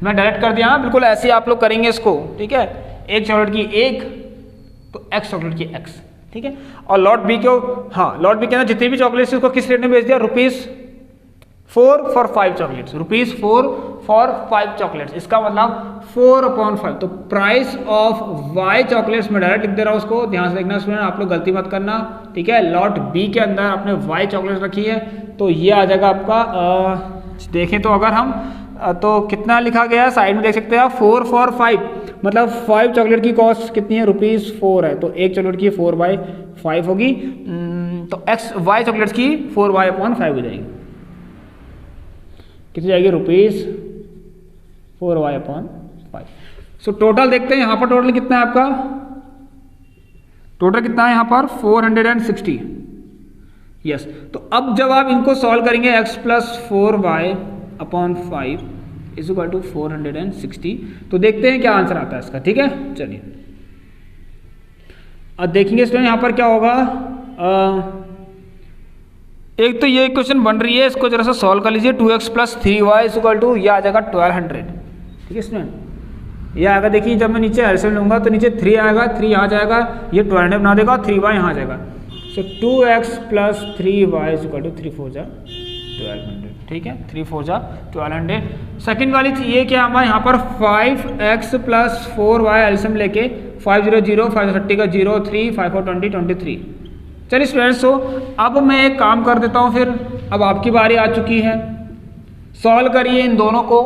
मैं डायरेक्ट कर दिया, बिल्कुल ऐसे आप लोग करेंगे इसको, ठीक है। 1 चॉकलेट की 1, तो x चॉकलेट की x, ठीक है। और लॉट बी को, हाँ लॉट बी के अंदर जितनी भी चॉकलेट्स उसको किस रेट में बेच दिया, ₹4 फॉर 5 चॉकलेट्स, ₹4 फॉर 5 चॉकलेट्स, इसका मतलब 4/5। तो प्राइस ऑफ y चॉकलेट्स में डायरेक्ट लिख दे रहा हूं उसको, ध्यान से देखना स्टूडेंट, आप लोग गलती मत करना, ठीक है। लॉट बी के अंदर आपने y चॉकलेट्स रखी है, तो ये आ जाएगा आपका, देखें तो अगर हम तो कितना लिखा गया साइड में देख सकते हैं आप 4 for 5, मतलब 5 चॉकलेट की कॉस्ट कितनी है ₹4 है, तो एक चॉकलेट की 4/5 होगी। तो y चॉकलेट्स की 4y/5 हो जाएगी, कितनी जाएगी ₹4y/5। सो टोटल देखते हैं यहाँ पर टोटल कितना है आपका, टोटल कितना है यहाँ पर 460। यस, तो अब जब आप इनको सॉल्व करेंगे x + 4y/5 = 460, तो देखते हैं क्या आंसर आता है इसका। ठीक है, चलिए अब देखेंगे स्टूडेंट यहाँ पर क्या होगा। एक तो ये क्वेश्चन बन रही है, इसको जरा सा सॉल्व कर लीजिए। 2x + 3y = ये आ जाएगा 1200। ठीक है स्टूडेंट, ये आएगा, देखिए जब मैं नीचे एलसीएम लूंगा तो नीचे 3 आएगा, 3 यहाँ जाएगा, ये 1200 बना देगा, 3y यहाँ जाएगा। सो 2x + 3y = 3 4 जा 1200। ठीक है, 3 4 जा 1200। सेकंड वाली थी ये क्या हमारे यहाँ पर 5x + 4y एलसीएम लेके 5 0 0 5 30 का 0 3 5 4 20 23। चलिए स्टूडेंट्स, अब मैं एक काम कर देता हूँ, फिर अब आपकी बारी आ चुकी है। सॉल्व करिए इन दोनों को,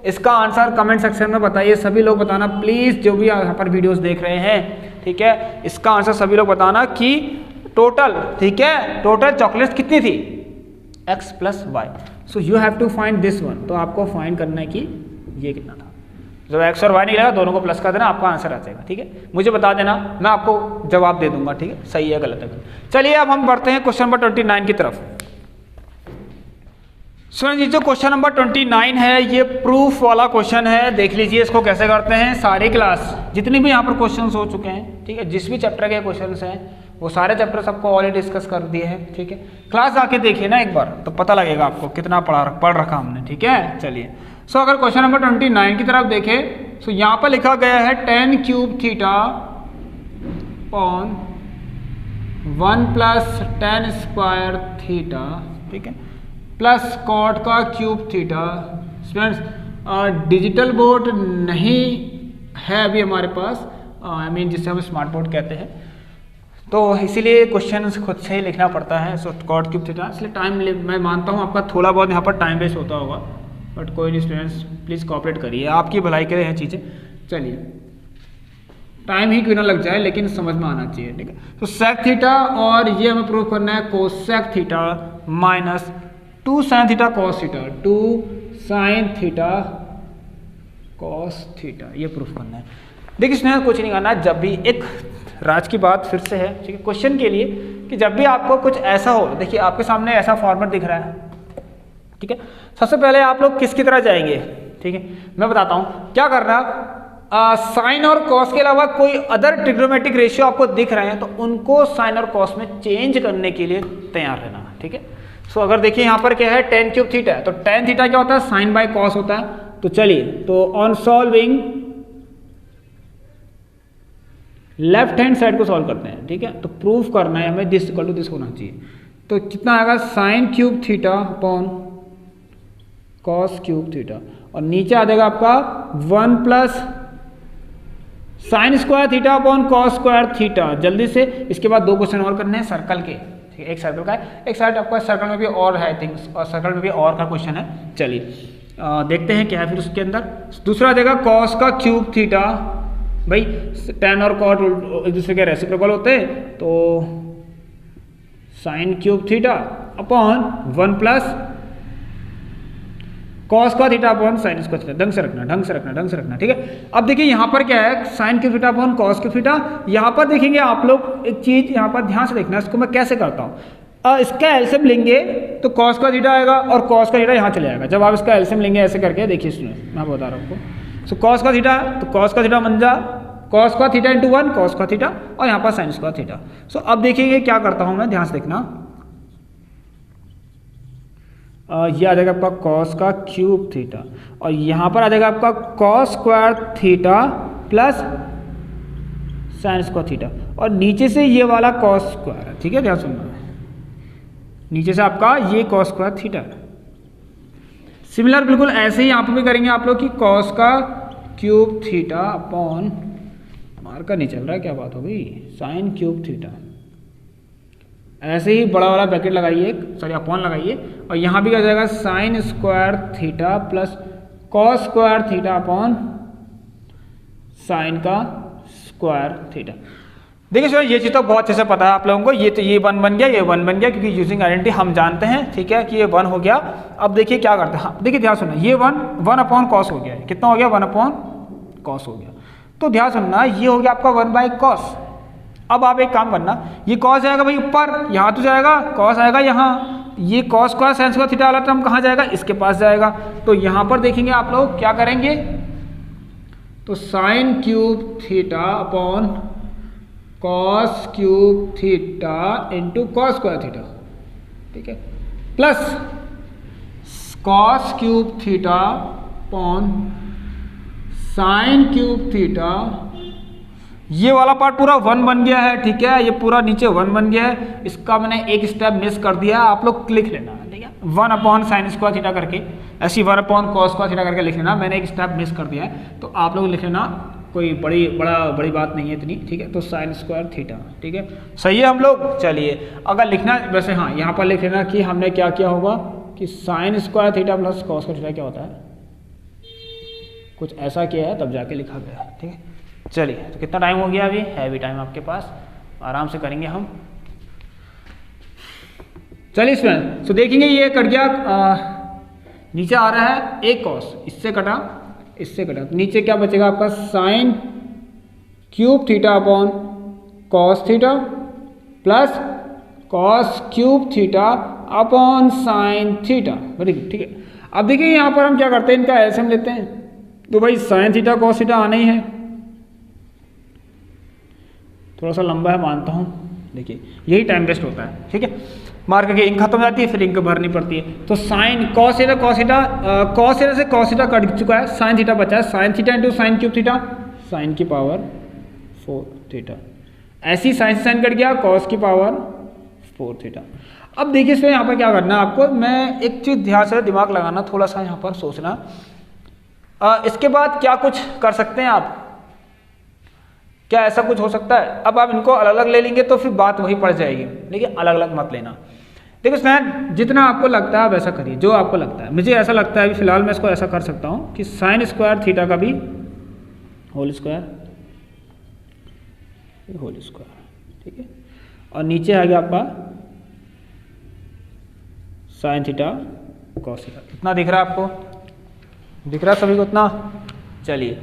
इसका आंसर कमेंट सेक्शन में बताइए। सभी लोग बताना प्लीज़, जो भी यहाँ पर वीडियोस देख रहे हैं। ठीक है, इसका आंसर सभी लोग बताना कि टोटल, ठीक है, टोटल चॉकलेट्स कितनी थी x + y। So you have to find this one. तो आपको फाइंड करना है कि ये कितना था। जब x और y निकलेगा दोनों को प्लस कर देना, आपका आंसर आ जाएगा। ठीक है, मुझे बता देना, मैं आपको जवाब दे दूंगा। ठीक है, सही है गलत है। चलिए अब हम बढ़ते हैं क्वेश्चन नंबर 29 की तरफ। सुनिए जी, जो क्वेश्चन नंबर 29 है ये प्रूफ वाला क्वेश्चन है। देख लीजिए इसको कैसे करते हैं। सारी क्लास जितनी भी यहाँ पर क्वेश्चन्स हो चुके हैं, ठीक है, जिस भी चैप्टर के क्वेश्चंस हैं वो सारे चैप्टर सबको ऑलरेडी डिस्कस कर दिए हैं। ठीक है, क्लास आके देखिए ना एक बार, तो पता लगेगा आपको कितना पढ़ रखा हमने। ठीक है, चलिए सो अगर क्वेश्चन नंबर 29 की तरफ देखें, सो यहाँ पर लिखा गया है tan³ θ / 1 + tan² θ, ठीक है, plus cot³ θ। Students, digital board नहीं है अभी हमारे पास, आई मीन जिसे हम स्मार्ट बोर्ड कहते हैं, तो इसीलिए क्वेश्चन खुद से ही लिखना पड़ता है। सो cot³ θ, इसलिए टाइम, मैं मानता हूँ आपका थोड़ा बहुत यहाँ पर टाइम वेस्ट होता होगा, बट कोई नहीं स्टूडेंट्स, प्लीज़ कोऑपरेट करिए, आपकी भलाई के लिए हैं चीज़ें। चलिए, टाइम ही क्यों ना लग जाए, लेकिन समझ में आना चाहिए। ठीक है, तो sec θ, और ये हमें प्रूव करना है cosec θ - 2 sin θ cos θ, 2 sin θ cos θ, ये प्रूफ करना है। देखिए इसमें कुछ नहीं करना, जब भी एक राज की बात फिर से है, ठीक है, क्वेश्चन के लिए, कि जब भी आपको कुछ ऐसा हो, देखिए आपके सामने ऐसा फॉर्मेट दिख रहा है, ठीक है, सबसे पहले आप लोग किसकी तरह जाएंगे। ठीक है, मैं बताता हूँ क्या करना। साइन और कॉस के अलावा कोई अदर ट्रिग्नोमेट्रिक रेशियो आपको दिख रहे हैं, तो उनको साइन और कॉस में चेंज करने के लिए तैयार रहना। ठीक है, सो अगर देखिए यहाँ पर क्या है, tan³ θ है, तो tan θ क्या होता है, साइन बाय कॉस होता है। तो चलिए, तो on solving left hand side को सॉल्व करते हैं। ठीक है, तो प्रूफ करना है हमें दिस इक्वल टू दिस होना चाहिए। तो कितना आएगा, sin³ θ / cos³ θ, और नीचे आ जाएगा आपका 1 + sin² θ / cos² θ। जल्दी से इसके बाद 2 क्वेश्चन और करने हैं सर्कल के। ठीक है, एक सर्कल का है, एक साइड आपका सर्कल में भी और है, आई थिंक, और सर्कल में भी और का क्वेश्चन है। चलिए देखते हैं क्या है फिर उसके अंदर। दूसरा आ जाएगा cos³ θ, भाई tan और cot एक दूसरे के रेसिप्रोकल होते हैं, तो sin³ θ / 1 + cos² θ / sin² θ। ढंग से रखना। ठीक है, अब देखिए यहाँ पर क्या है, sin³ θ / cos³ θ। यहाँ पर देखेंगे आप लोग एक चीज यहाँ पर ध्यान से देखना, इसको मैं कैसे करता हूँ। इसका एलसीएम लेंगे तो cos² θ आएगा और cos² θ यहाँ चले आएगा। जब आप इसका एलसीएम लेंगे ऐसे करके, देखिए सुनिए, मैं बता रहा हूँ आपको। सो cos² θ, तो cos² θ बन जा cos² θ × 1 cos² θ, और यहाँ पर sin² θ। सो अब देखिए क्या करता हूँ मैं, ध्यान से देखना। ये आ जाएगा आपका cos³ θ, और यहाँ पर आ जाएगा आपका cos² θ + sin² θ, और नीचे से ये वाला cos²। ठीक है, ध्यान सुनना, नीचे से आपका ये cos² θ है। सिमिलर बिल्कुल ऐसे ही यहाँ पर भी करेंगे आप लोग कि cos³ θ / मार्कर नहीं चल रहा है, क्या बात हो गई, sin³ θ। ऐसे ही बड़ा वाला ब्रैकेट लगाइए, सॉरी अपॉन लगाइए, और यहाँ भी क्या जाएगा sin² θ + cos square theta upon sine का स्क्वायर थीटा। देखिए सर, ये चीज़ तो बहुत अच्छे से पता है आप लोगों को, ये 1 बन गया, ये 1 बन गया, क्योंकि यूजिंग आइडेंटिटी हम जानते हैं, ठीक है, कि ये 1 हो गया। अब देखिए क्या करते हैं, हाँ देखिए ध्यान सुनना, ये 1 अपॉन कॉस हो गया है, कितना हो गया, 1 अपॉन कॉस हो गया। तो ध्यान सुनना, ये हो गया आपका 1 बाई कॉस। अब आप एक काम करना, ये कॉस जाएगा भाई ऊपर, यहाँ तो जाएगा, कॉस आएगा यहाँ, ये cos square sine square theta वाला टर्म कहाँ जाएगा, इसके पास जाएगा। तो यहाँ पर देखेंगे आप लोग क्या करेंगे, तो sign cube theta upon cos cube theta into cos square theta, ठीक है, plus cos cube theta upon sine cube theta. ये वाला पार्ट पूरा 1 बन गया है, ठीक है, ये पूरा नीचे 1 बन गया है, इसका मैंने एक स्टेप मिस कर दिया, आप लोग लिख लेना, ठीक है, 1 अपॉन साइन स्क्वायर थीटा करके, ऐसी 1 अपॉन कॉस स्क्वायर थीटा करके लिख लेना, मैंने एक स्टेप मिस कर दिया है, तो आप लोग लिख लेना, कोई बड़ी बात नहीं है इतनी, ठीक है। तो साइन स्क्वायर थीटा, ठीक है, सही है हम लोग। चलिए अगर लिखना वैसे, हाँ यहाँ पर लिख लेना कि हमने क्या किया होगा कि sign square theta plus cos square theta क्या होता है, कुछ ऐसा किया है तब जाके लिखा गया है, ठीक है। चलिए तो कितना टाइम हो गया, अभी है भी टाइम आपके पास, आराम से करेंगे हम। चलिए स्टूडेंट, तो देखेंगे ये कट गया, नीचे आ रहा है एक कॉस, इससे कटा, इससे कटा, तो नीचे क्या बचेगा आपका, sign cube theta upon cos theta plus cos cube theta upon sine theta, very good, ठीक है। अब देखिए यहाँ पर हम क्या करते हैं, इनका एलसीएम लेते हैं, तो भाई साइन थीटा कॉस थीटा आना ही है, थोड़ा सा लंबा है मानता हूँ, देखिए यही टाइम वेस्ट होता है, ठीक है, मार करके इंक खत्म हो जाती है, फिर इंक भरनी पड़ती है। तो साइन कॉस थीटा से कॉस थीटा कट चुका है, साइन थीटा बचा है, sine theta into sine cube theta, sine की पावर 4 थीटा, ऐसी साइन से साइन कट गया, कॉस की पावर 4 थीटा। अब देखिए इसमें यहाँ पर क्या करना है आपको, मैं एक चीज़ ध्यान से दिमाग लगाना, थोड़ा सा यहाँ पर सोचना, इसके बाद क्या कुछ कर सकते हैं आप, क्या ऐसा कुछ हो सकता है। अब आप इनको अलग अलग ले लेंगे तो फिर बात वही पड़ जाएगी, लेकिन अलग अलग मत लेना। देखो स्टूडेंट, जितना आपको लगता है आप ऐसा करिए, जो आपको लगता है। मुझे ऐसा लगता है अभी फिलहाल मैं इसको ऐसा कर सकता हूँ कि साइन स्क्वायर थीटा का भी होल स्क्वायर, ठीक है, और नीचे आ गया आपका साइन थीटा कॉस थीटा। इतना दिख रहा है आपको, दिख रहा है सभी को इतना। चलिए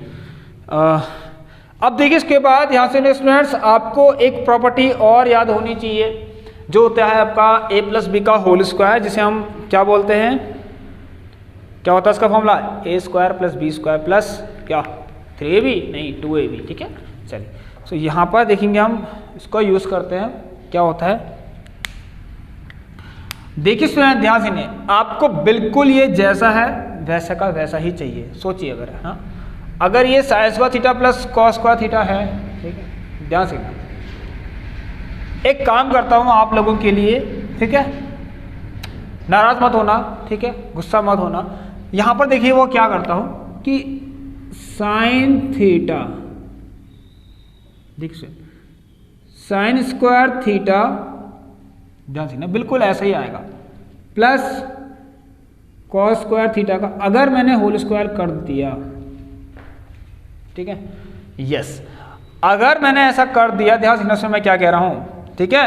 अब देखिए इसके बाद यहाँ से स्टूडेंट्स आपको एक प्रॉपर्टी और याद होनी चाहिए, जो होता है आपका a प्लस बी का होल स्क्वायर, जिसे हम क्या बोलते हैं, क्या होता है इसका formula, a square plus B square plus क्या 3ab नहीं 2ab, ठीक है। चलिए तो यहाँ पर देखेंगे हम इसको यूज़ करते हैं, क्या होता है, देखिए स्टूडेंट ध्यान से नहीं, आपको बिल्कुल ये जैसा है वैसा का वैसा ही चाहिए, सोचिए अगर, हाँ अगर ये sign square theta plus cos square theta है, ठीक है, ध्यान से एक काम करता हूँ आप लोगों के लिए, ठीक है, नाराज मत होना, ठीक है, गुस्सा मत होना। यहाँ पर देखिए वो क्या करता हूँ कि साइन थीटा, देखिए साइन स्क्वायर थीटा, ध्यान से ना बिल्कुल ऐसा ही आएगा, प्लस कॉस स्क्वायर थीटा का अगर मैंने होल स्क्वायर कर दिया, ठीक है, यस, अगर मैंने ऐसा कर दिया, ध्यान से मैं क्या कह रहा हूं, ठीक है,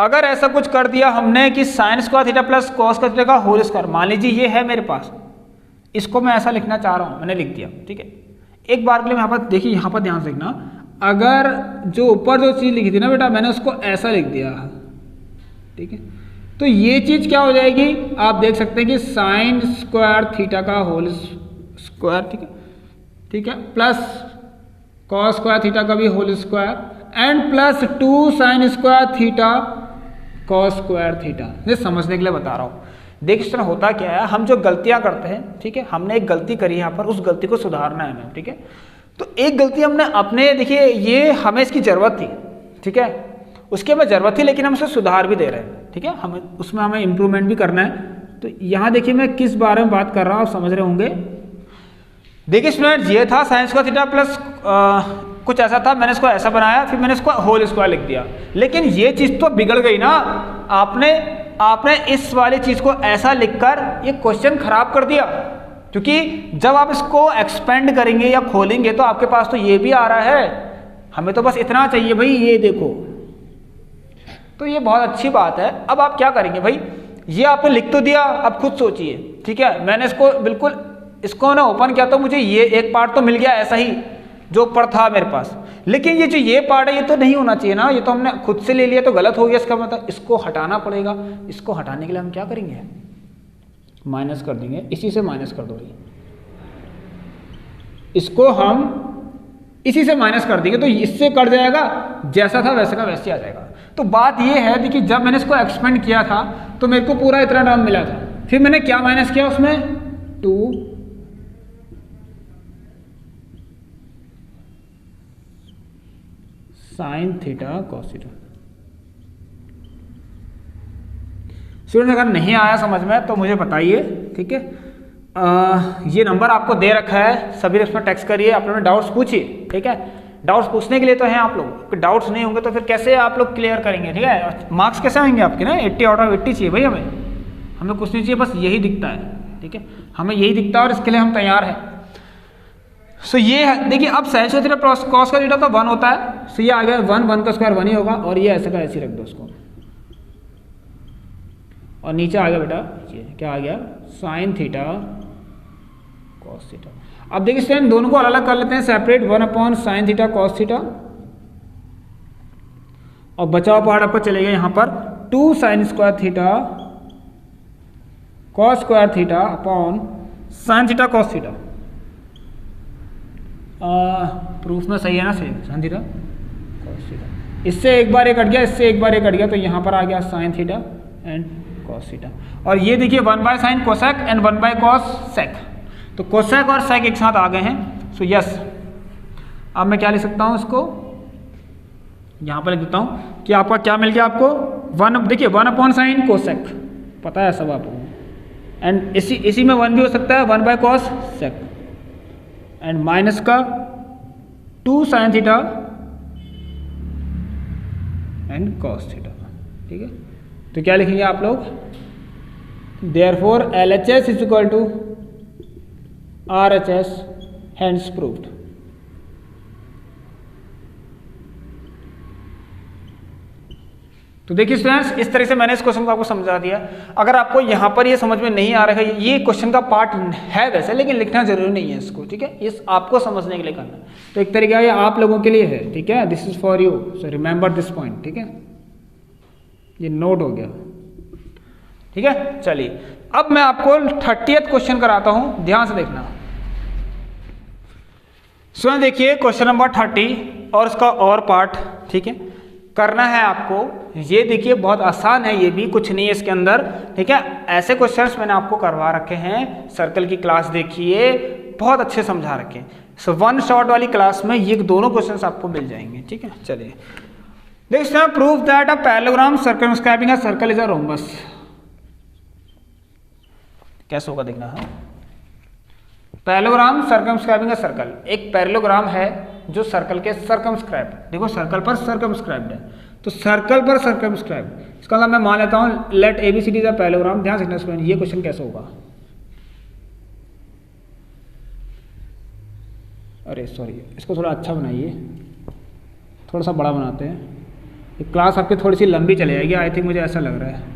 अगर ऐसा कुछ कर दिया हमने कि sign square theta plus cos square theta का होल स्क्वायर, मान लीजिए ये है मेरे पास, इसको मैं ऐसा लिखना चाह रहा हूं, मैंने लिख दिया, ठीक है। एक बार के लिए यहाँ पर देखिए, यहाँ पर ध्यान से देखना, अगर जो ऊपर जो चीज़ लिखी थी ना बेटा, मैंने उसको ऐसा लिख दिया, ठीक है, तो ये चीज़ क्या हो जाएगी, आप देख सकते हैं कि साइन स्क्वायर थीटा का होल स्क्वायर, ठीक है, ठीक है, प्लस कॉस स्क्वायर थीटा का भी whole square and plus 2 sine square theta cos square theta. ये समझने के लिए बता रहा हूँ। देख इस तरह होता क्या है, हम जो गलतियाँ करते हैं, ठीक है, हमने एक गलती करी यहाँ पर, उस गलती को सुधारना है हमें, ठीक है। तो एक गलती हमने अपने, देखिए ये हमें इसकी ज़रूरत थी, ठीक है, उसकी हमें ज़रूरत थी, लेकिन हम उसे सुधार भी दे रहे हैं, ठीक है, हमें उसमें हमें इम्प्रूवमेंट भी करना है। तो यहाँ देखिए मैं किस बारे में बात कर रहा हूँ, आप समझ रहे होंगे। देखिए स्टूडेंट्स, ये था साइन स्क्वायर थीटा प्लस कुछ ऐसा था, मैंने इसको ऐसा बनाया, फिर मैंने इसको होल स्क्वायर लिख दिया, लेकिन ये चीज़ तो बिगड़ गई ना, आपने इस वाली चीज़ को ऐसा लिखकर ये क्वेश्चन खराब कर दिया, क्योंकि जब आप इसको एक्सपेंड करेंगे या खोलेंगे तो आपके पास तो ये भी आ रहा है, हमें तो बस इतना चाहिए भाई, ये देखो। तो ये बहुत अच्छी बात है। अब आप क्या करेंगे भाई, ये आपने लिख तो दिया, अब खुद सोचिए, ठीक है। मैंने इसको बिल्कुल इसको ना ओपन किया तो मुझे ये एक पार्ट तो मिल गया ऐसा ही जो ऊपर था मेरे पास, लेकिन ये जो ये पार्ट है ये तो नहीं होना चाहिए ना, ये तो हमने खुद से ले लिया तो गलत हो गया। इसका मतलब इसको हटाना पड़ेगा। इसको हटाने के लिए हम क्या करेंगे, माइनस कर देंगे, इसी से माइनस कर दो भाई, इसको हम इसी से माइनस कर देंगे तो इससे कट जाएगा, जैसा था वैसे का वैसे आ जाएगा। तो बात ये है देखिए, जब मैंने इसको एक्सपेंड किया था तो मेरे को पूरा इतना टर्म मिला था, फिर मैंने क्या माइनस किया उसमें, 2 sin theta cos theta. Student अगर नहीं आया समझ में तो मुझे बताइए, ठीक है। ये नंबर आपको दे रखा है, सभी इसमें टेक्स्ट करिए, आप लोगों ने डाउट्स पूछिए, ठीक है। डाउट्स पूछने के लिए तो हैं आप लोग, डाउट्स नहीं होंगे तो फिर कैसे आप लोग क्लियर करेंगे, ठीक है। मार्क्स कैसे आएंगे आपके ना, 80 आउट ऑफ 80 चाहिए भाई, हमें कुछ नहीं चाहिए, बस यही दिखता है, ठीक है, हमें यही दिखता है और इसके लिए हम तैयार हैं। सो ये है देखिए, अब साइन थीटा कॉस का थीटा तो 1 होता है, सो ये आ गया 1 का स्क्वायर 1 ही होगा, और ये ऐसे का ऐसे रख दो उसको, और नीचे आ गया बेटा ये क्या आ गया, साइन थीटा कॉस थीटा। अब देखिए स्टूडेंट दोनों को अलग अलग कर लेते हैं, separate 1/sin theta cos theta, और बचा हुआ पार्ट आपको चलेगा यहाँ पर 2 sin square theta cos square theta upon sine theta cos theta. Proof में सही है ना, सही साइन थीटा कॉस थीटा, इससे एक बार ये कट गया, इससे एक बार ये कट गया, तो यहाँ पर आ गया sine theta and cos theta. और ये देखिए 1/sin कोसेक एंड 1/cos सेक, तो कोसेक और सेक एक साथ आ गए हैं, सो यस। अब मैं क्या लिख सकता हूँ, इसको यहाँ पर लिख देता हूँ कि आपका क्या मिल गया आपको 1, देखिए 1/sin कोसेक पता है सब आपको, एंड इसी में 1 भी हो सकता है 1/cos सेक, एंड माइनस का 2 sin theta and cos theta, ठीक है। तो क्या लिखेंगे आप लोग, therefore LHS is equal to RHS, hence proved. तो देखिए स्टूडेंट्स, इस तरह से मैंने इस क्वेश्चन को आपको समझा दिया। अगर आपको यहाँ पर ये समझ में नहीं आ रहा है, ये क्वेश्चन का पार्ट है वैसे, लेकिन लिखना जरूरी नहीं है इसको, ठीक है, इस आपको समझने के लिए करना। तो एक तरीका ये आप लोगों के लिए है, ठीक है, this is for you, so remember this point, ठीक है, ये नोट हो गया, ठीक है। चलिए अब मैं आपको 30th क्वेश्चन कराता हूं, ध्यान से देखना। सो देखिए क्वेश्चन नंबर 30 और इसका और पार्ट, ठीक है, करना है आपको। ये देखिए बहुत आसान है, ये भी कुछ नहीं है इसके अंदर, ठीक है। ऐसे क्वेश्चंस मैंने आपको करवा रखे हैं, सर्कल की क्लास देखिए, बहुत अच्छे समझा रखे हैं। सो 1 शॉट वाली क्लास में ये दोनों क्वेश्चंस आपको मिल जाएंगे, ठीक है। चलिए देखिए, prove that a parallelogram circumscribing a circle is a rhombus. कैसे होगा देखना है। पैरेललोग्राम सर्कमस्क्राइबिंग अ सर्कल, एक पैरेललोग्राम है जो सर्कल के सर्कमस्क्राइब, देखो सर्कल पर सर्कमस्क्राइब्ड है, तो सर्कल पर सर्कमस्क्राइब, इसका मतलब मैं मान लेता हूँ let ABCD is a parallelogram. ध्यान से देखना, ये क्वेश्चन कैसे होगा, अरे सॉरी, इसको थोड़ा अच्छा बनाइए, थोड़ा सा बड़ा बनाते हैं, ये क्लास आपकी थोड़ी सी लंबी चली जाएगी, आई थिंक मुझे ऐसा लग रहा है।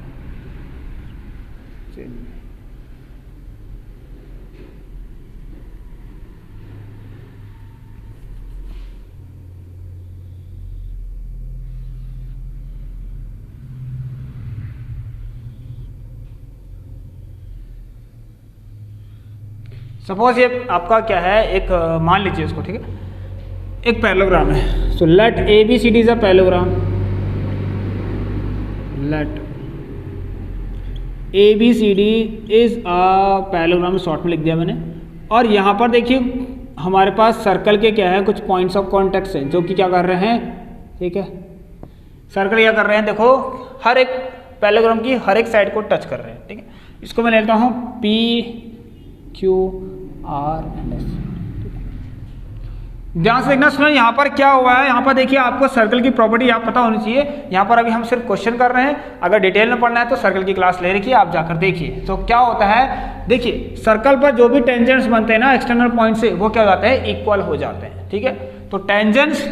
सपोज ये आपका क्या है, एक मान लीजिए इसको, ठीक है, एक पैरेललोग्राम है। So let ABCD is a parallelogram, let ABCD is a parallelogram, short में लिख दिया मैंने। और यहाँ पर देखिए हमारे पास सर्कल के क्या है, कुछ पॉइंट्स ऑफ कॉन्टेक्ट है जो कि क्या कर रहे हैं, ठीक है, सर्कल क्या कर रहे हैं, देखो हर एक पैरेललोग्राम की हर एक साइड को टच कर रहे हैं, ठीक है। इसको मैं लेता हूँ P Q R and S। ध्यान से देखना स्टूडेंट, यहाँ पर क्या हुआ है, यहाँ पर देखिए आपको सर्कल की प्रॉपर्टी यहाँ पता होनी चाहिए। यहाँ पर अभी हम सिर्फ क्वेश्चन कर रहे हैं, अगर डिटेल में पढ़ना है तो सर्कल की क्लास ले रखिए, आप जाकर देखिए। तो क्या होता है, देखिए सर्कल पर जो भी टेंजेंट्स बनते हैं ना एक्सटर्नल पॉइंट से, वो क्या हो जाते हैं, इक्वल हो जाते हैं। ठीक है, तो tangents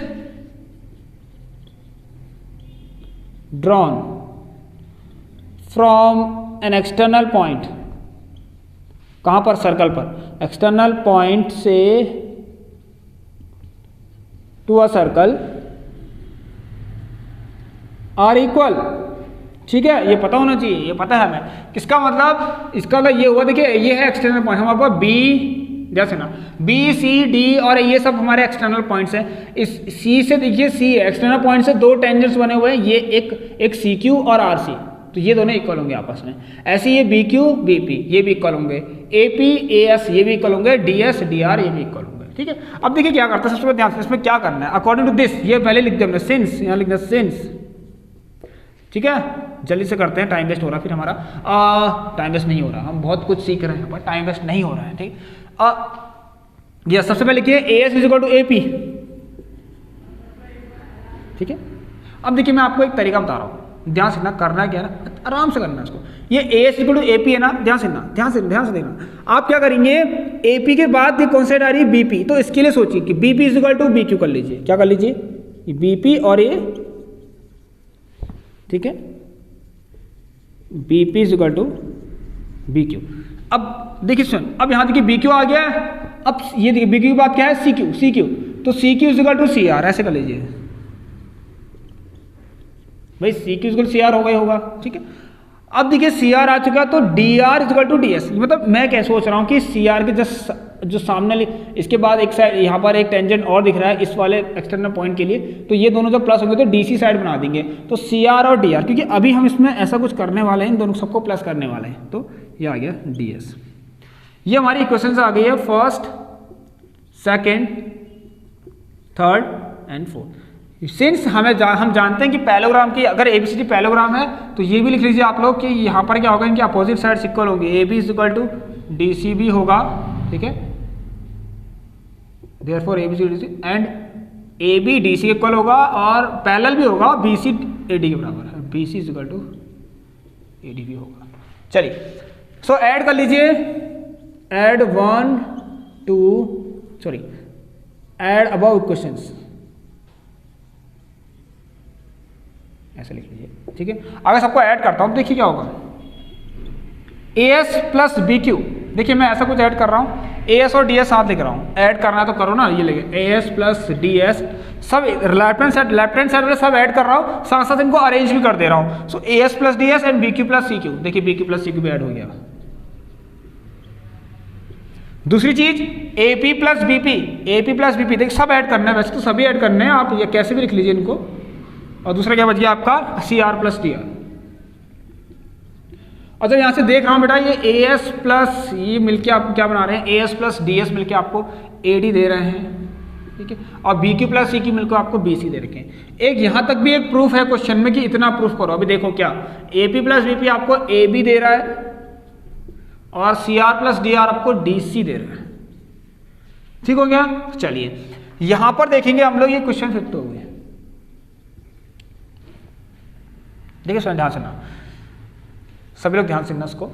drawn from an external point, कहां पर, सर्कल पर, एक्सटर्नल पॉइंट से to a circle are equal. ठीक है, ये पता होना चाहिए, ये पता है हमें। किसका मतलब, इसका मतलब ये हुआ, देखिए ये है एक्सटर्नल पॉइंट, हमारे पास बी, जैसे ना बी सी डी और ये सब हमारे एक्सटर्नल पॉइंट्स हैं। इस सी से देखिए, सी है एक्सटर्नल पॉइंट से दो टेंजेंट्स बने हुए हैं, ये एक सी क्यू और आर सी, तो ये दोनों इक्वल होंगे आपस में। ऐसे ये बी क्यू बी पी ये भी इक्वल होंगे, ए पी ए एस ये भी इक्वल होंगे, डी एस डी आर ये भी इक्वल होंगे। ठीक है, अब देखिए क्या करता है, सबसे पहले ध्यान से इसमें क्या करना है, अकॉर्डिंग टू दिस, ये पहले लिख दे हमने सिंस, यहाँ लिखना सिंस। ठीक है, जल्दी से करते हैं, टाइम वेस्ट हो रहा है फिर हमारा, टाइम वेस्ट नहीं हो रहा, हम बहुत कुछ सीख रहे हैं पर टाइम वेस्ट नहीं हो रहा है। ठीक, ये सबसे पहले लिखिए A S is equal to A P. ठीक है, अब देखिए मैं आपको एक तरीका बता रहा हूँ, ध्यान से ना, करना क्या है ना, आराम से करना है इसको। ये A S equal to A P है ना, ध्यान से ना, ध्यान से देखना। आप क्या करेंगे, ए पी के बाद ये कौन सा आ रही है, बी पी, तो इसके लिए सोचिए कि B P is equal to B Q कर लीजिए। क्या कर लीजिए, बी पी और ये, ठीक है, B P is equal to B Q. अब देखिए सुन, अब यहाँ देखिए बी क्यू आ गया है, अब ये देखिए बी क्यू की बात क्या है, सी क्यू, तो C Q is equal to C R, ऐसे कर लीजिए भाई, C Q equal C R होगा ही होगा। ठीक है, अब देखिए सी आर आ चुका, तो D R equal to D S. मतलब मैं क्या सोच रहा हूँ कि सी आर के जस्ट जो सामने, इसके बाद एक साइड यहाँ पर एक टेंजेंट और दिख रहा है इस वाले एक्सटर्नल पॉइंट के लिए, तो ये दोनों जब प्लस होंगे तो डी सी साइड बना देंगे, तो सी आर और डी आर, क्योंकि अभी हम इसमें ऐसा कुछ करने वाले हैं, इन दोनों सबको प्लस करने वाले हैं, तो ये आ गया डी एस। ये हमारी इक्वेशन आ गई है first, second, third and fourth. Since हम जानते हैं कि पैरेललोग्राम की अगर एबीसीडी पैरेललोग्राम है, तो ये भी लिख लीजिए आप लोग कि यहाँ पर क्या होगा, इनके अपोजिट साइड्स इक्वल होंगे, A B is equal to D C B होगा। ठीक है, therefore A B C D C and A B D C equal होगा, और पैरेलल भी होगा, बी सी ए डी के बराबर है, B C is equal to A D भी होगा। चलिए सो ऐड कर लीजिए, ऐड ऐड अबव इक्वेशंस, ऐसे लिख लीजिए। ठीक है, अगर सबको ऐड करता हूं तो देखिए क्या होगा, A S plus B Q, देखिए मैं ऐसा कुछ ऐड कर रहा हूं, ए एस और डी एस साथ लिख रहा हूं, ऐड करना है तो करो ना, ये लिखे ए एस प्लस डी एस, सब लेफ्ट हैंड साइड वाले सब ऐड कर रहा हूं, साथ साथ इनको अरेंज भी कर दे रहा हूं। So A S plus D S and B Q plus C Q, देखिए B Q plus C Q भी ऐड हो गया। दूसरी चीज A P plus B P, A P plus B P, देखिए सब ऐड करना है, वैसे तो सभी ऐड करने हैं, आप ये कैसे भी लिख लीजिए इनको। और दूसरा क्या बच गया आपका, C R plus D R. और जब यहां से देख रहा हूं बेटा, ये ए एस प्लस ये मिलके आपको क्या बना रहे हैं, ए एस प्लस डी एस मिलके आपको ए डी दे रहे हैं। ठीक है, और B Q plus C Q मिलकर आपको बी सी दे रखे हैं। एक यहां तक भी एक प्रूफ है क्वेश्चन में कि इतना प्रूफ करो। अभी देखो क्या, A P plus B P आपको ए बी दे रहा है, और C R plus D R आपको डी सी दे रहा है। ठीक हो गया, चलिए यहां पर देखेंगे हम लोग, ये क्वेश्चन फिट हो गए। देखिए सुन ध्यान से ना, सभी लोग ध्यान से ना इसको,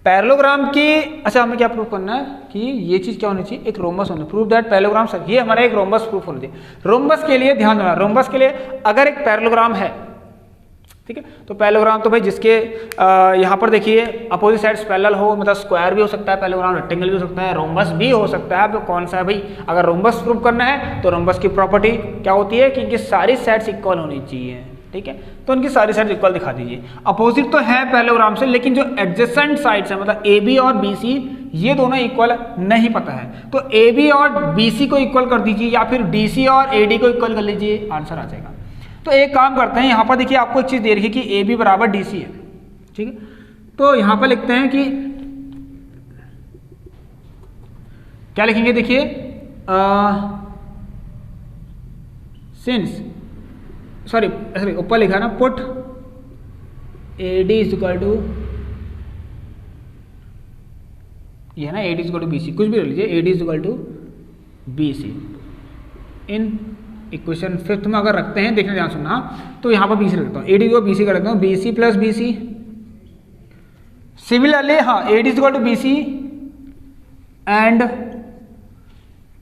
पैरेललोग्राम की, अच्छा हमें क्या प्रूफ करना है कि ये चीज क्या होनी चाहिए, एक रोम्बस होना, प्रूफ दैट पैरेललोग्राम, ये हमारा एक रोम्बस प्रूफ होना चाहिए। रोम्बस के लिए ध्यान देना, रोम्बस के लिए अगर एक पैरेललोग्राम है, ठीक है, तो पैरेललोग्राम तो भाई जिसके यहाँ पर देखिए अपोजिट साइड्स पैरेलल हो, मतलब स्क्वायर भी हो सकता है पैरेललोग्राम, रेक्टेंगल भी हो सकता है, रोम्बस भी हो सकता है। तो कौन सा है भाई, अगर रोम्बस प्रूफ करना है तो रोम्बस की प्रॉपर्टी क्या होती है कि इनकी सारी साइड्स इक्वल होनी चाहिए। ठीक है, तो उनकी सारी साइड इक्वल दिखा दीजिए। अपोजिट तो है पैरेललोग्राम से, लेकिन जो एडजेसेंट साइड्स है, मतलब ए बी और बी सी, ये दोनों इक्वल नहीं पता है, तो ए बी और बी सी को इक्वल कर दीजिए, या फिर डी सी और ए डी को इक्वल कर लीजिए, आंसर आ जाएगा। तो एक काम करते हैं, यहाँ पर देखिए आपको एक चीज दे रखी है कि ए बी बराबर डी सी है। ठीक है, तो यहाँ पर लिखते हैं कि क्या लिखेंगे, देखिए सिंस, सॉरी ऊपर लिखा ना, put A D is equal to, ये है ना, A D is equal to B C, कुछ भी ले लीजिए, A D is equal to B C, in equation fifth में अगर रखते हैं, देखने ध्यान सुनना, तो यहाँ पर BC रखता हूँ, AD को BC कर देता हूँ, BC प्लस BC। सिमिलरली हाँ, AD is equal to BC and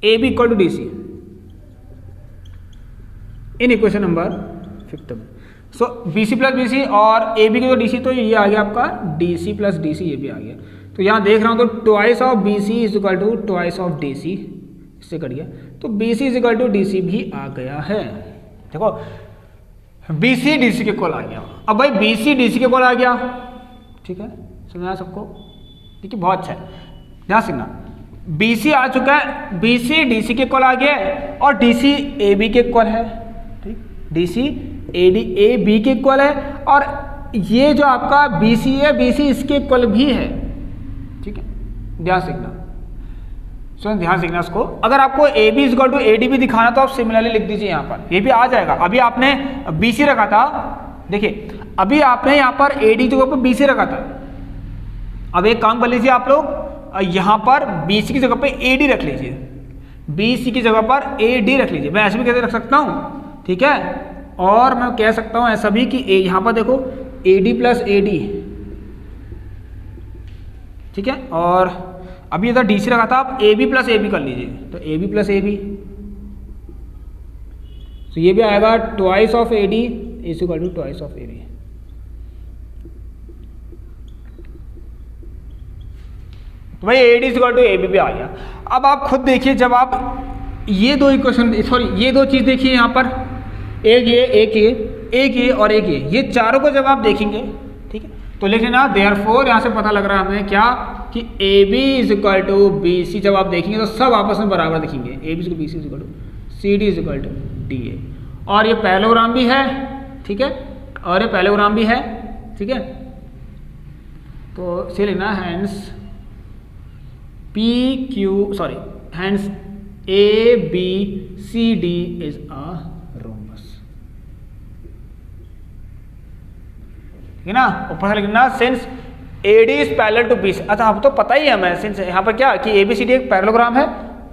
AB equal to DC in equation number fifth में। सो BC प्लस BC और AB की जो DC, तो ये आ गया आपका DC प्लस DC, ये भी आ गया। तो यहाँ देख रहा हूँ तो twice of BC is equal to twice of DC, इससे कट गया, तो BC is equal to DC भी आ गया है। देखो BC DC के इक्वल आ गया। अब भाई BC DC के इक्वल आ गया, ठीक है, समझा सबको? ठीक है, बहुत अच्छा है, ध्यान सीखना। BC आ चुका है, BC DC के इक्वल आ गया है और DC AB के इक्वल है, ठीक, DC AB के इक्वल है, और ये जो आपका BC है, BC इसके इक्वल भी है, ठीक है, ध्यान सीखना। सो ध्यान सीखना इसको। अगर आपको AB is equal to AD भी दिखाना तो आप सिमिलरली लिख दीजिए यहाँ पर, ये भी आ जाएगा। अभी आपने BC रखा था, देखिए अभी आपने यहाँ पर AD की जगह पर BC रखा था। अब एक काम कर लीजिए आप लोग, यहाँ पर BC की जगह पे AD रख लीजिए, BC की जगह पर AD रख लीजिए। मैं ऐसे भी कैसे रख सकता हूँ, ठीक है, और मैं कह सकता हूँ ऐसा भी कि यहाँ पर देखो AD प्लस AD, ठीक है, और अभी इधर DC रखा था, आप AB प्लस AB कर लीजिए, तो AB प्लस AB, तो ये भी आएगा twice of AD is equal to twice of AB। तो भाई AD is equal to AB भी आ गया। अब आप खुद देखिए, जब आप ये दो इक्वेशन, सॉरी ये दो चीज देखिए यहाँ पर, एक ये और एक ये चारों को जब आप देखेंगे, ठीक है, तो लिख लेना देयरफॉर, यहाँ से पता लग रहा है हमें क्या कि AB is equal to BC। जब आप देखेंगे तो सब आपस में बराबर दिखेंगे, AB is BC is equal to CD is equal to DA, और ये पैरेललोग्राम भी है, ठीक है, और ये पैरेललोग्राम भी है, ठीक है। तो इसे लिखना hence hence ABCD is a rhombus, ठीक है ना। ऊपर से लिखना since AD is parallel to BC। अच्छा, अब तो पता ही है हमें, सिंस यहाँ पर क्या कि ABCD एक पैरेललोग्राम है,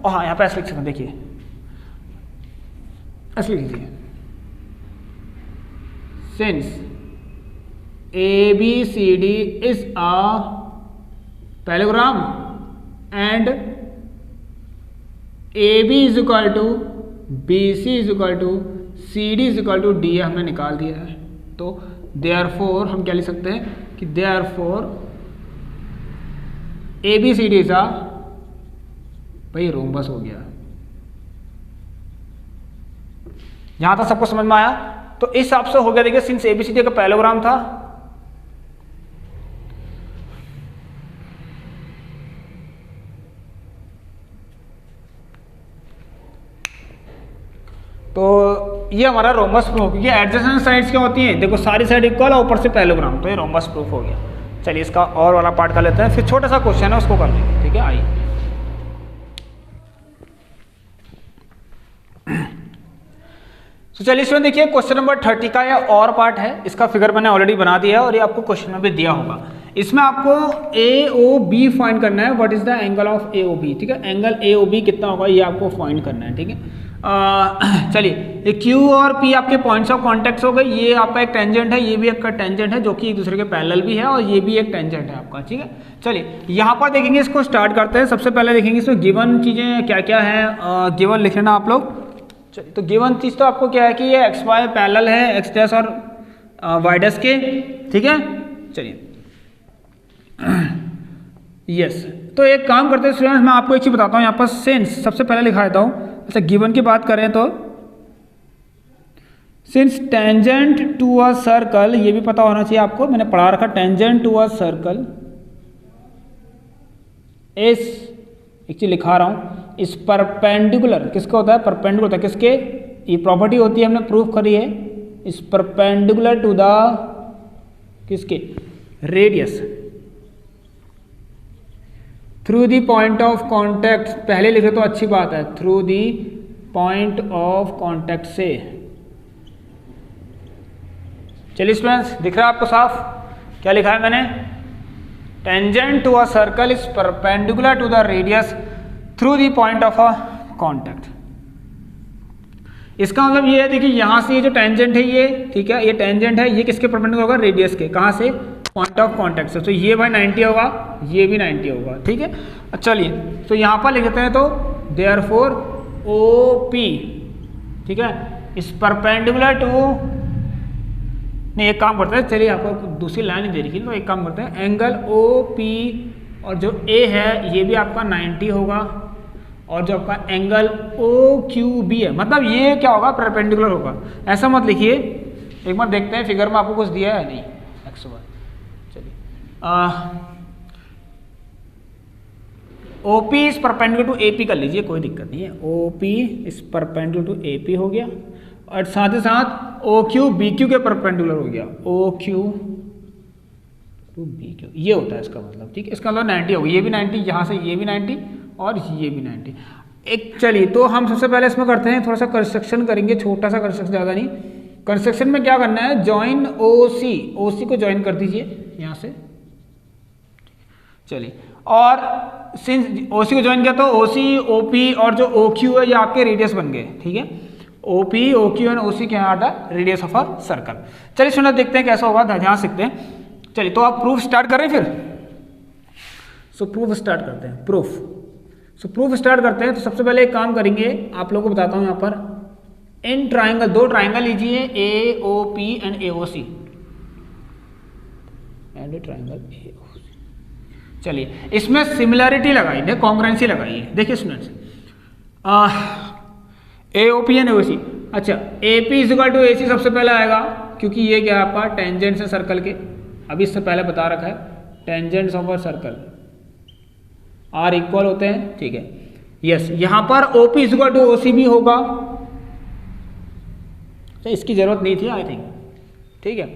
और हाँ यहाँ पे ऐसे लिख सकते हैं, देखिए ऐसे लिख लीजिए, since ABCD is a parallelogram and AB is equal to BC is equal to CD is equal to D हमने निकाल दिया है। तो देयरफॉर हम क्या लिख सकते हैं कि देयरफॉर ABCD इज अ, भाई रोम्बस हो गया। यहां तक सबको समझ में आया? तो इस हिसाब से हो गया। देखिए सिंस ABCD का पैरेललोग्राम था, तो ये हमारा रोम्बस प्रूफ, क्योंकि एडजेसेंट साइड्स क्या होती हैं, देखो सारी साइड इक्वल और ऊपर से पैरेललोग्राम, तो ये रोम्बस प्रूफ हो गया। चलिए इसका और वाला पार्ट कर लेते हैं, फिर छोटा सा क्वेश्चन है उसको कर लेंगे, ठीक है। आइए तो चलिए इसमें देखिए क्वेश्चन नंबर 30 का ये और पार्ट है, इसका फिगर मैंने ऑलरेडी बना दिया है और ये आपको क्वेश्चन में भी दिया होगा। इसमें आपको AOB फाइंड करना है, what is the angle of AOB, ठीक है, एंगल AOB कितना होगा ये आपको फाइंड करना है, ठीक है। चलिए ये Q और P आपके पॉइंट्स ऑफ कॉन्टेक्ट हो गए, ये आपका एक टेंजेंट है, ये भी आपका टेंजेंट है जो कि एक दूसरे के पैरेलल भी है, और ये भी एक टेंजेंट है आपका, ठीक है। चलिए यहाँ पर देखेंगे, इसको स्टार्ट करते हैं। सबसे पहले देखेंगे इसमें गिवन चीजें क्या क्या है, गिवन लिख लेना आप लोग। चलिए तो गिवन चीज तो आपको क्या है कि ये XY पैरेलल है X डैश और Y डैश के, ठीक है। चलिए यस, तो एक काम करते हैं स्टूडेंट्स, मैं आपको एक चीज बताता हूँ यहाँ पर, सिंस सबसे पहले लिखा देता हूँ। अच्छा गिवन की बात करें तो since tangent to a circle, ये भी पता होना चाहिए आपको, मैंने पढ़ा रखा, टेंजेंट टू अ सर्कल इस, एक चीज लिखा रहा हूं, इस परपेंडिकुलर, किसका होता है, परपेंडिकुलर होता है किसके, ये प्रॉपर्टी होती है, हमने प्रूफ करी है, इस परपेंडिकुलर टू द किसके, radius through the point of contact. पहले लिखे तो अच्छी बात है, through the point of contact से। चलिए स्टूडेंट्स दिख रहा है आपको साफ क्या लिखा है मैंने, tangent to a circle is perpendicular to the radius through the point of a contact. इसका मतलब ये है, देखिए यहाँ से ये जो टेंजेंट है ये, ठीक है, ये टेंजेंट है, ये किसके परपेंडिकुलर होगा, रेडियस के, कहाँ से, पॉइंट ऑफ कॉन्टैक्ट से। तो ये भाई 90 होगा, ये भी 90 होगा, ठीक है। चलिए तो यहाँ पर लिख देते हैं, तो देयरफॉर OP, ठीक है, इस परपेंडिकुलर टू, नहीं एक काम करते हैं, चलिए आपको दूसरी लाइन ही दे रही है, तो एक काम करते हैं, एंगल OP और जो A है ये भी आपका 90 होगा, और जो आपका एंगल OQB है, मतलब ये क्या होगा, परपेंडिकुलर होगा। ऐसा मत लिखिए, एक बार देखते हैं फिगर में आपको कुछ दिया है, नहीं x1, चलिए OP is perpendicular to AP कर लीजिए, कोई दिक्कत नहीं है, OP is perpendicular to AP हो गया, और साथ ही साथ OQ BQ के परपेंडिकुलर हो गया, OQ टू BQ, ये होता है इसका मतलब, ठीक है। इसका मतलब 90 होगा, ये भी 90, यहाँ से ये भी 90 और ये भी 90। एक चलिए तो हम सबसे पहले इसमें करते हैं, थोड़ा सा कंस्ट्रक्शन करेंगे, छोटा सा कंस्ट्रक्शन, ज़्यादा नहीं। कंस्ट्रक्शन में क्या करना है, जॉइन OC को ज्वाइन कर दीजिए यहाँ से, चलिए, और सिंस OC को ज्वाइन किया तो OC OP और जो OQ है ये आपके रेडियस बन गए, ठीक है। OP OQ एंड OC क्या आता है, रेडियस ऑफ अ सर्कल। चलिए सुना देखते हैं कैसा होगा, ध्यान सीखते हैं। चलिए तो आप प्रूफ स्टार्ट करें फिर, सो प्रूफ स्टार्ट करते हैं, प्रूफ स्टार्ट करते हैं। तो सबसे पहले एक काम करेंगे, आप लोगों को बताता हूं यहाँ पर, इन ट्राइंगल, दो ट्राइंगल लीजिए, AOP and AOC, and triangle AOC। चलिए इसमें सिमिलरिटी लगाइए, कॉन्ग्रुएंसी लगाइए। देखिए स्टूडेंट्स, AOP एंड AOC, अच्छा AP इक्वल टू AC सबसे पहले आएगा, क्योंकि ये क्या है आपका टेंजेंट्स है सर्कल के, अभी इससे पहले बता रखा है, tangents of a circle are equal होते हैं, ठीक है। यस, यहां पर OP इक्वल टू OC भी होगा, तो इसकी जरूरत नहीं थी आई थिंक, ठीक है।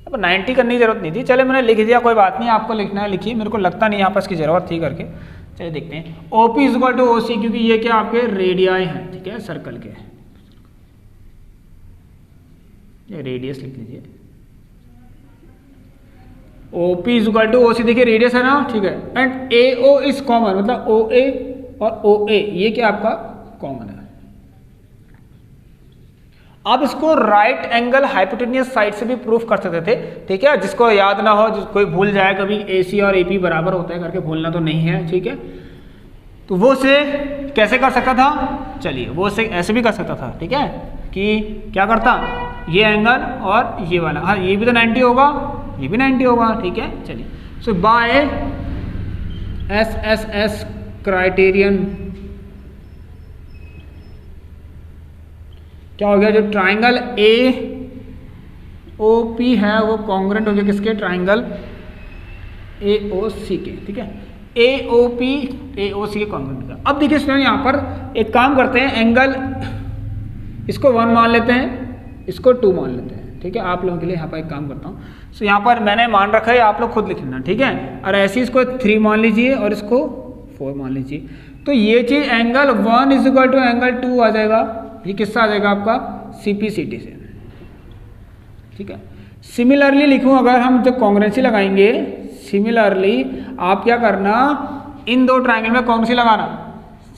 अब 90 करने की जरूरत नहीं थी, चले मैंने लिख दिया, कोई बात नहीं, आपको लिखना है लिखिए, मेरे को लगता नहीं यहाँ पर इसकी जरूरत थी करके। चलिए देखते हैं, OP इक्वल टू OC, क्योंकि ये क्या आपके रेडियाई हैं, ठीक है, सर्कल के, ये रेडियस लिख लीजिए। OP इक्वल टू OC, देखिए रेडियस है ना, ठीक है, एंड AO इज कॉमन, मतलब OA और OA ये क्या आपका कॉमन है। आप इसको राइट एंगल हाइपोटेन्यूस साइड से भी प्रूफ कर सकते थे, ठीक है, जिसको याद ना हो, कोई भूल जाए कभी AC और AP बराबर होता है करके, भूलना तो नहीं है, ठीक है। तो वो से कैसे कर सकता था, चलिए वो से ऐसे भी कर सकता था, ठीक है, कि क्या करता, ये एंगल और ये वाला, हाँ ये भी तो 90 होगा, ये भी 90 होगा, ठीक है। चलिए सो बाय SSS क्राइटेरियन क्या हो गया, जो ट्राइंगल AOP है वो कॉन्ग्रुएंट हो गया किसके, ट्राइंगल AOC के, ठीक है, AOP AOC के कॉन्ग्रुएंट का। अब देखिए स्टूडेंट यहाँ पर एक काम करते हैं, एंगल इसको 1 मान लेते हैं, इसको 2 मान लेते हैं, ठीक है। आप लोगों के लिए यहाँ पर एक काम करता हूँ, सो यहाँ पर मैंने मान रखा है, आप लोग खुद लिख लेना, ठीक है। और ऐसे इसको 3 मान लीजिए और इसको 4 मान लीजिए, तो ये चीज angle 1 is equal to angle 2 आ जाएगा, ये किससा आ जाएगा आपका CPCT से, ठीक है। सिमिलरली लिखूं, अगर हम जब कॉन्ग्रुएंसी लगाएंगे, सिमिलरली आप क्या करना, इन दो ट्राइंगल में कौन सी लगाना,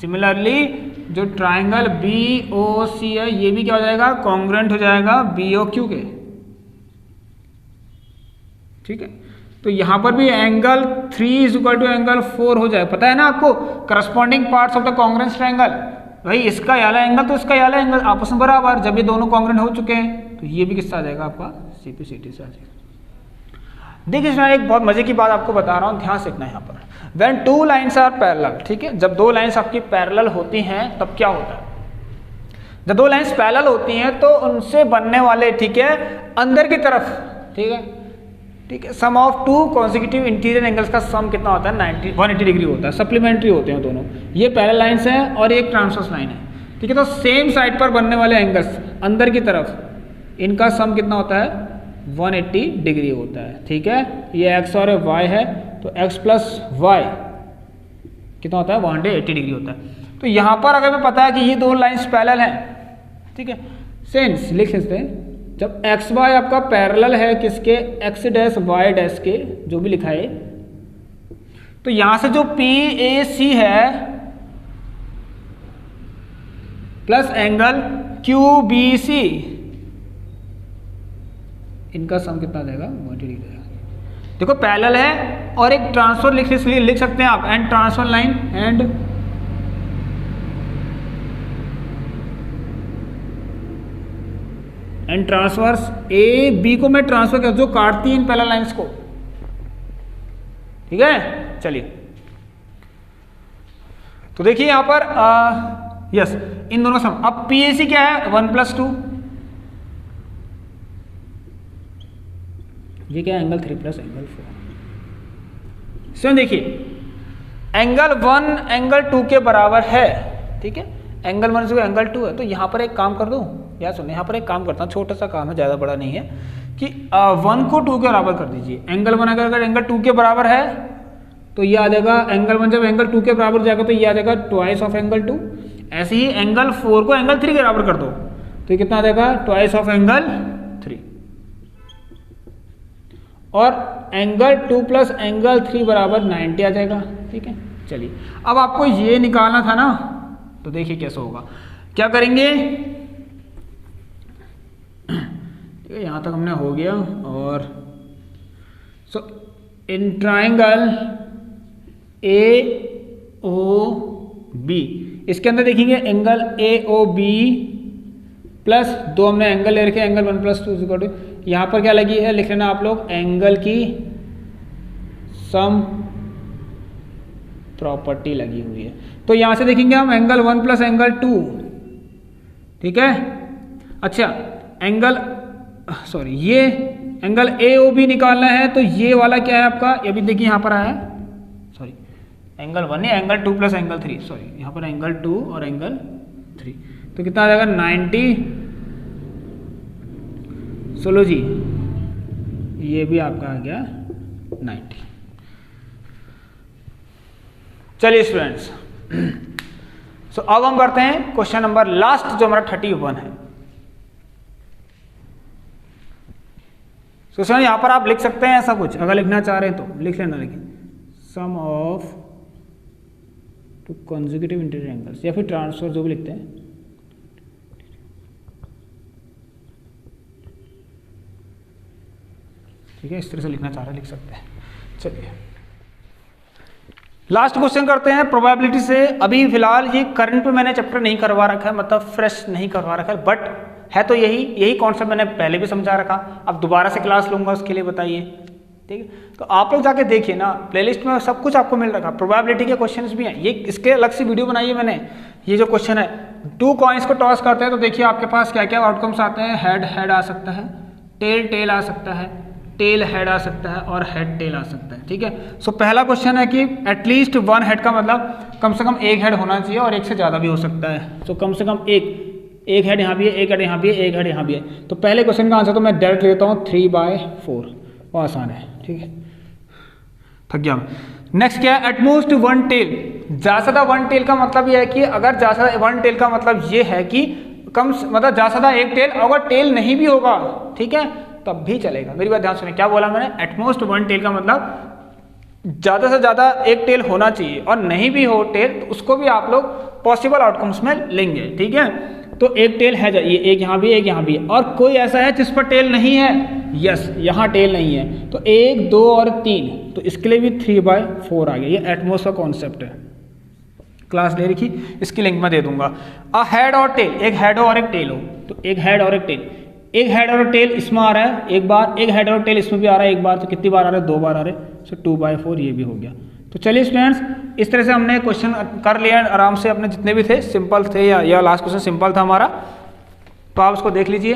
सिमिलरली जो ट्राइंगल BOC है ये भी क्या हो जाएगा, कॉन्ग्रुएंट हो जाएगा BOQ के, ठीक है। तो यहां पर भी angle 3 is equal to angle 4 हो जाए, पता है ना आपको, corresponding parts of the congruent triangle, भाई इसका ये वाला एंगल तो इसका ये वाला एंगल आपस में बराबर, जब ये दोनों कॉन्ग्रुएंट हो चुके हैं तो ये भी किससे आ जाएगा आपका, CPCT से आ जाएगा। देखिए इसमें एक बहुत मजे की बात आपको बता रहा हूँ, ध्यान से देखना यहाँ पर, व्हेन 2 लाइन्स आर पैरेलल, ठीक है, जब 2 लाइन्स आपकी पैरेलल होती हैं तब क्या होता है, जब 2 लाइन्स पैरेलल होती हैं तो उनसे बनने वाले, ठीक है, अंदर की तरफ, ठीक है, ठीक है, सम ऑफ 2 कॉन्सेक्यूटिव इंटीरियर एंगल्स का सम कितना होता है, 180 डिग्री होता है, सप्लीमेंट्री होते हैं दोनों, ये पैरेलल लाइन्स हैं और एक ट्रांसवर्स लाइन है, ठीक है। तो सेम साइड पर बनने वाले एंगल्स अंदर की तरफ, इनका सम कितना होता है, 180 डिग्री होता है, ठीक है। ये x और y है, तो x प्लस वाई कितना होता है, 180 डिग्री होता है। तो यहाँ पर अगर हमें पता है कि ये 2 लाइन्स पैरेलल हैं, ठीक है, सेंस लिख सकते हैं, जब एक्स वाई आपका पैरेलल है किसके, एक्स डैश वाई डैश के, जो भी लिखा है, तो यहां से जो PAC है प्लस एंगल QBC इनका सम कितना देगा 180 देगा। देखो पैरेलल है और एक ट्रांसफर लिख सकते हैं आप, and transfer line and transverse A B को मैं ट्रांसफर कर जो काटती है इन पैरेलल लाइंस को, ठीक है। चलिए तो देखिए यहां पर यस इन दोनों सम। अब PAC क्या है 1+2, ये क्या है एंगल 3 प्लस एंगल 4। सो देखिए एंगल 1 एंगल 2 के बराबर है, ठीक है। एंगल 1 से एंगल 2 है, तो यहाँ पर एक काम कर दूँ, या सुनिए यहाँ पर एक काम करता हूँ, छोटा सा काम है, ज़्यादा बड़ा नहीं है, कि 1 को 2 के बराबर कर दीजिए। एंगल 1 अगर एंगल 2 के बराबर है तो ये आ जाएगा एंगल 1 जब एंगल 2 के बराबर हो जाएगा तो ये आ जाएगा ट्वाइस ऑफ एंगल 2। ऐसे ही एंगल 4 को एंगल 3 के बराबर कर दो तो ये कितना आ जाएगा ट्वाइस ऑफ एंगल 3। और एंगल 2 प्लस एंगल 3 बराबर 90 आ जाएगा, ठीक है। चलिए अब आपको ये निकालना था ना, तो देखिए कैसे होगा, क्या करेंगे, ठीक है, यहां तक हमने हो गया। और सो इन ट्राइंगल AOB इसके अंदर देखेंगे एंगल AOB प्लस 2 हमने एंगल ले रखे, एंगल 1+2 यहाँ पर क्या लगी है लिख लेना आप लोग, एंगल की सम प्रॉपर्टी लगी हुई है। तो यहां से देखेंगे हम एंगल 1 प्लस एंगल 2, ठीक है। अच्छा एंगल सॉरी ये एंगल AOB निकालना है, तो ये वाला क्या है आपका, ये भी देखिए यहाँ पर आया है, सॉरी एंगल 1 नहीं एंगल 2 प्लस एंगल 3, सॉरी यहाँ पर एंगल 2 और एंगल 3, तो कितना आ जाएगा 90। चलो जी ये भी आपका आ गया 90। चलिए स्टूडेंट्स सो अब हम करते हैं क्वेश्चन नंबर लास्ट जो हमारा 31 है। सो यहां पर आप लिख सकते हैं ऐसा कुछ, अगर लिखना चाह रहे हैं तो लिख लेना, लेकिन sum of two consecutive interior angles या फिर ट्रांसफर जो भी लिखते हैं, ठीक है, इस तरह से लिखना चाह रहे हैं लिख सकते हैं। चलिए लास्ट क्वेश्चन करते हैं प्रोबेबिलिटी से। अभी फिलहाल ये करंट पे मैंने चैप्टर नहीं करवा रखा है, मतलब फ्रेश नहीं करवा रखा है, बट है तो यही कॉन्सेप्ट मैंने पहले भी समझा रखा। अब दोबारा से क्लास लूंगा उसके लिए, बताइए, ठीक है। तो आप लोग जाके देखिए ना, प्लेलिस्ट में सब कुछ आपको मिल रखा, प्रोबेबिलिटी के क्वेश्चंस भी हैं, ये इसके अलग से वीडियो बनाई है मैंने। ये जो क्वेश्चन है 2 कॉइन्स को टॉस करते हैं तो देखिए आपके पास क्या क्या आउटकम्स आते हैं। हेड हेड आ सकता है, टेल टेल आ सकता है, टेल हेड आ सकता है और हेड टेल आ सकता है, ठीक है। सो पहला क्वेश्चन है कि एटलीस्ट 1 हेड का मतलब कम से कम 1 हेड होना चाहिए और 1 से ज़्यादा भी हो सकता है। सो कम से कम एक हेड यहाँ भी है, 1 हेड यहाँ भी है, 1 हेड यहाँ भी है। तो पहले क्वेश्चन का आंसर तो मैं डायरेक्ट लेता हूँ 3/4, वो आसान है, ठीक है, थक गया मैं। नेक्स्ट क्या है, एटमोस्ट 1 टेल। ज़्यादा 1 टेल का मतलब ये है कि अगर ज़्यादा 1 टेल का मतलब ये है कि कम मतलब ज़्यादा 1 टेल, अगर टेल नहीं भी होगा, ठीक है, तब भी चलेगा। मेरी बात ध्यान सुनिए, क्या बोला मैंने, एटमोस्ट 1 टेल का मतलब ज़्यादा से ज़्यादा 1 टेल होना चाहिए, और नहीं भी हो टेल तो उसको भी आप लोग पॉसिबल आउटकम्स में लेंगे, ठीक है। तो 1 टेल है, ये एक यहाँ भी, एक यहाँ भी, और कोई ऐसा है जिस पर टेल नहीं है, यस यहाँ टेल नहीं है, तो 1 2 और 3, तो इसके लिए भी 3/4 आ गया। ये एटमोस्ट का कॉन्सेप्ट है, क्लास ले रखी, इसकी लिंक मैं दे दूंगा। अ हेड और टेल, एक हेड हो और एक टेल हो, तो एक हेड और एक टेल, एक हेड और टेल इसमें आ रहा है एक बार, एक हेड और टेल इसमें भी आ रहा है एक बार, तो कितनी बार आ रहा है, 2 बार आ रहे हैं। सो 2/4 ये भी हो गया। तो चलिए स्टूडेंट्स इस तरह से हमने क्वेश्चन कर लिया आराम से, अपने जितने भी थे सिंपल थे, या लास्ट क्वेश्चन सिंपल था हमारा, तो आप उसको देख लीजिए।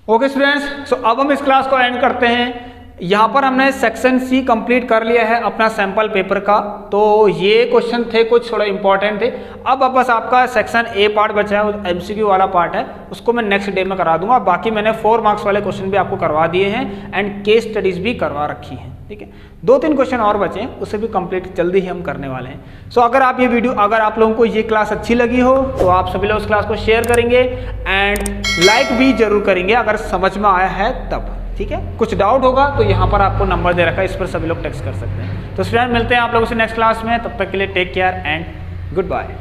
ओके स्टूडेंट्स, सो अब हम इस क्लास को एंड करते हैं। यहाँ पर हमने सेक्शन सी कंप्लीट कर लिया है अपना सैंपल पेपर का। तो ये क्वेश्चन थे कुछ थोड़ा इंपॉर्टेंट थे। अब बस आपका सेक्शन ए पार्ट बचा है, एमसीक्यू वाला पार्ट है, उसको मैं नेक्स्ट डे में करा दूंगा। बाकी मैंने 4 मार्क्स वाले क्वेश्चन भी आपको करवा दिए हैं एंड केस स्टडीज भी करवा रखी हैं, ठीक है। 2-3 क्वेश्चन और बचे हैं, उसे भी कंप्लीट जल्दी ही हम करने वाले हैं। सो अगर आप ये वीडियो, अगर आप लोगों को ये क्लास अच्छी लगी हो तो आप सभी लोग उस क्लास को शेयर करेंगे एंड लाइक भी जरूर करेंगे अगर समझ में आया है तब। ठीक है। कुछ डाउट होगा तो यहाँ पर आपको नंबर दे रखा है, इस पर सभी लोग टेक्स्ट कर सकते हैं। तो स्टूडेंट मिलते हैं आप लोगों से नेक्स्ट क्लास में, तब तक के लिए take care and good bye.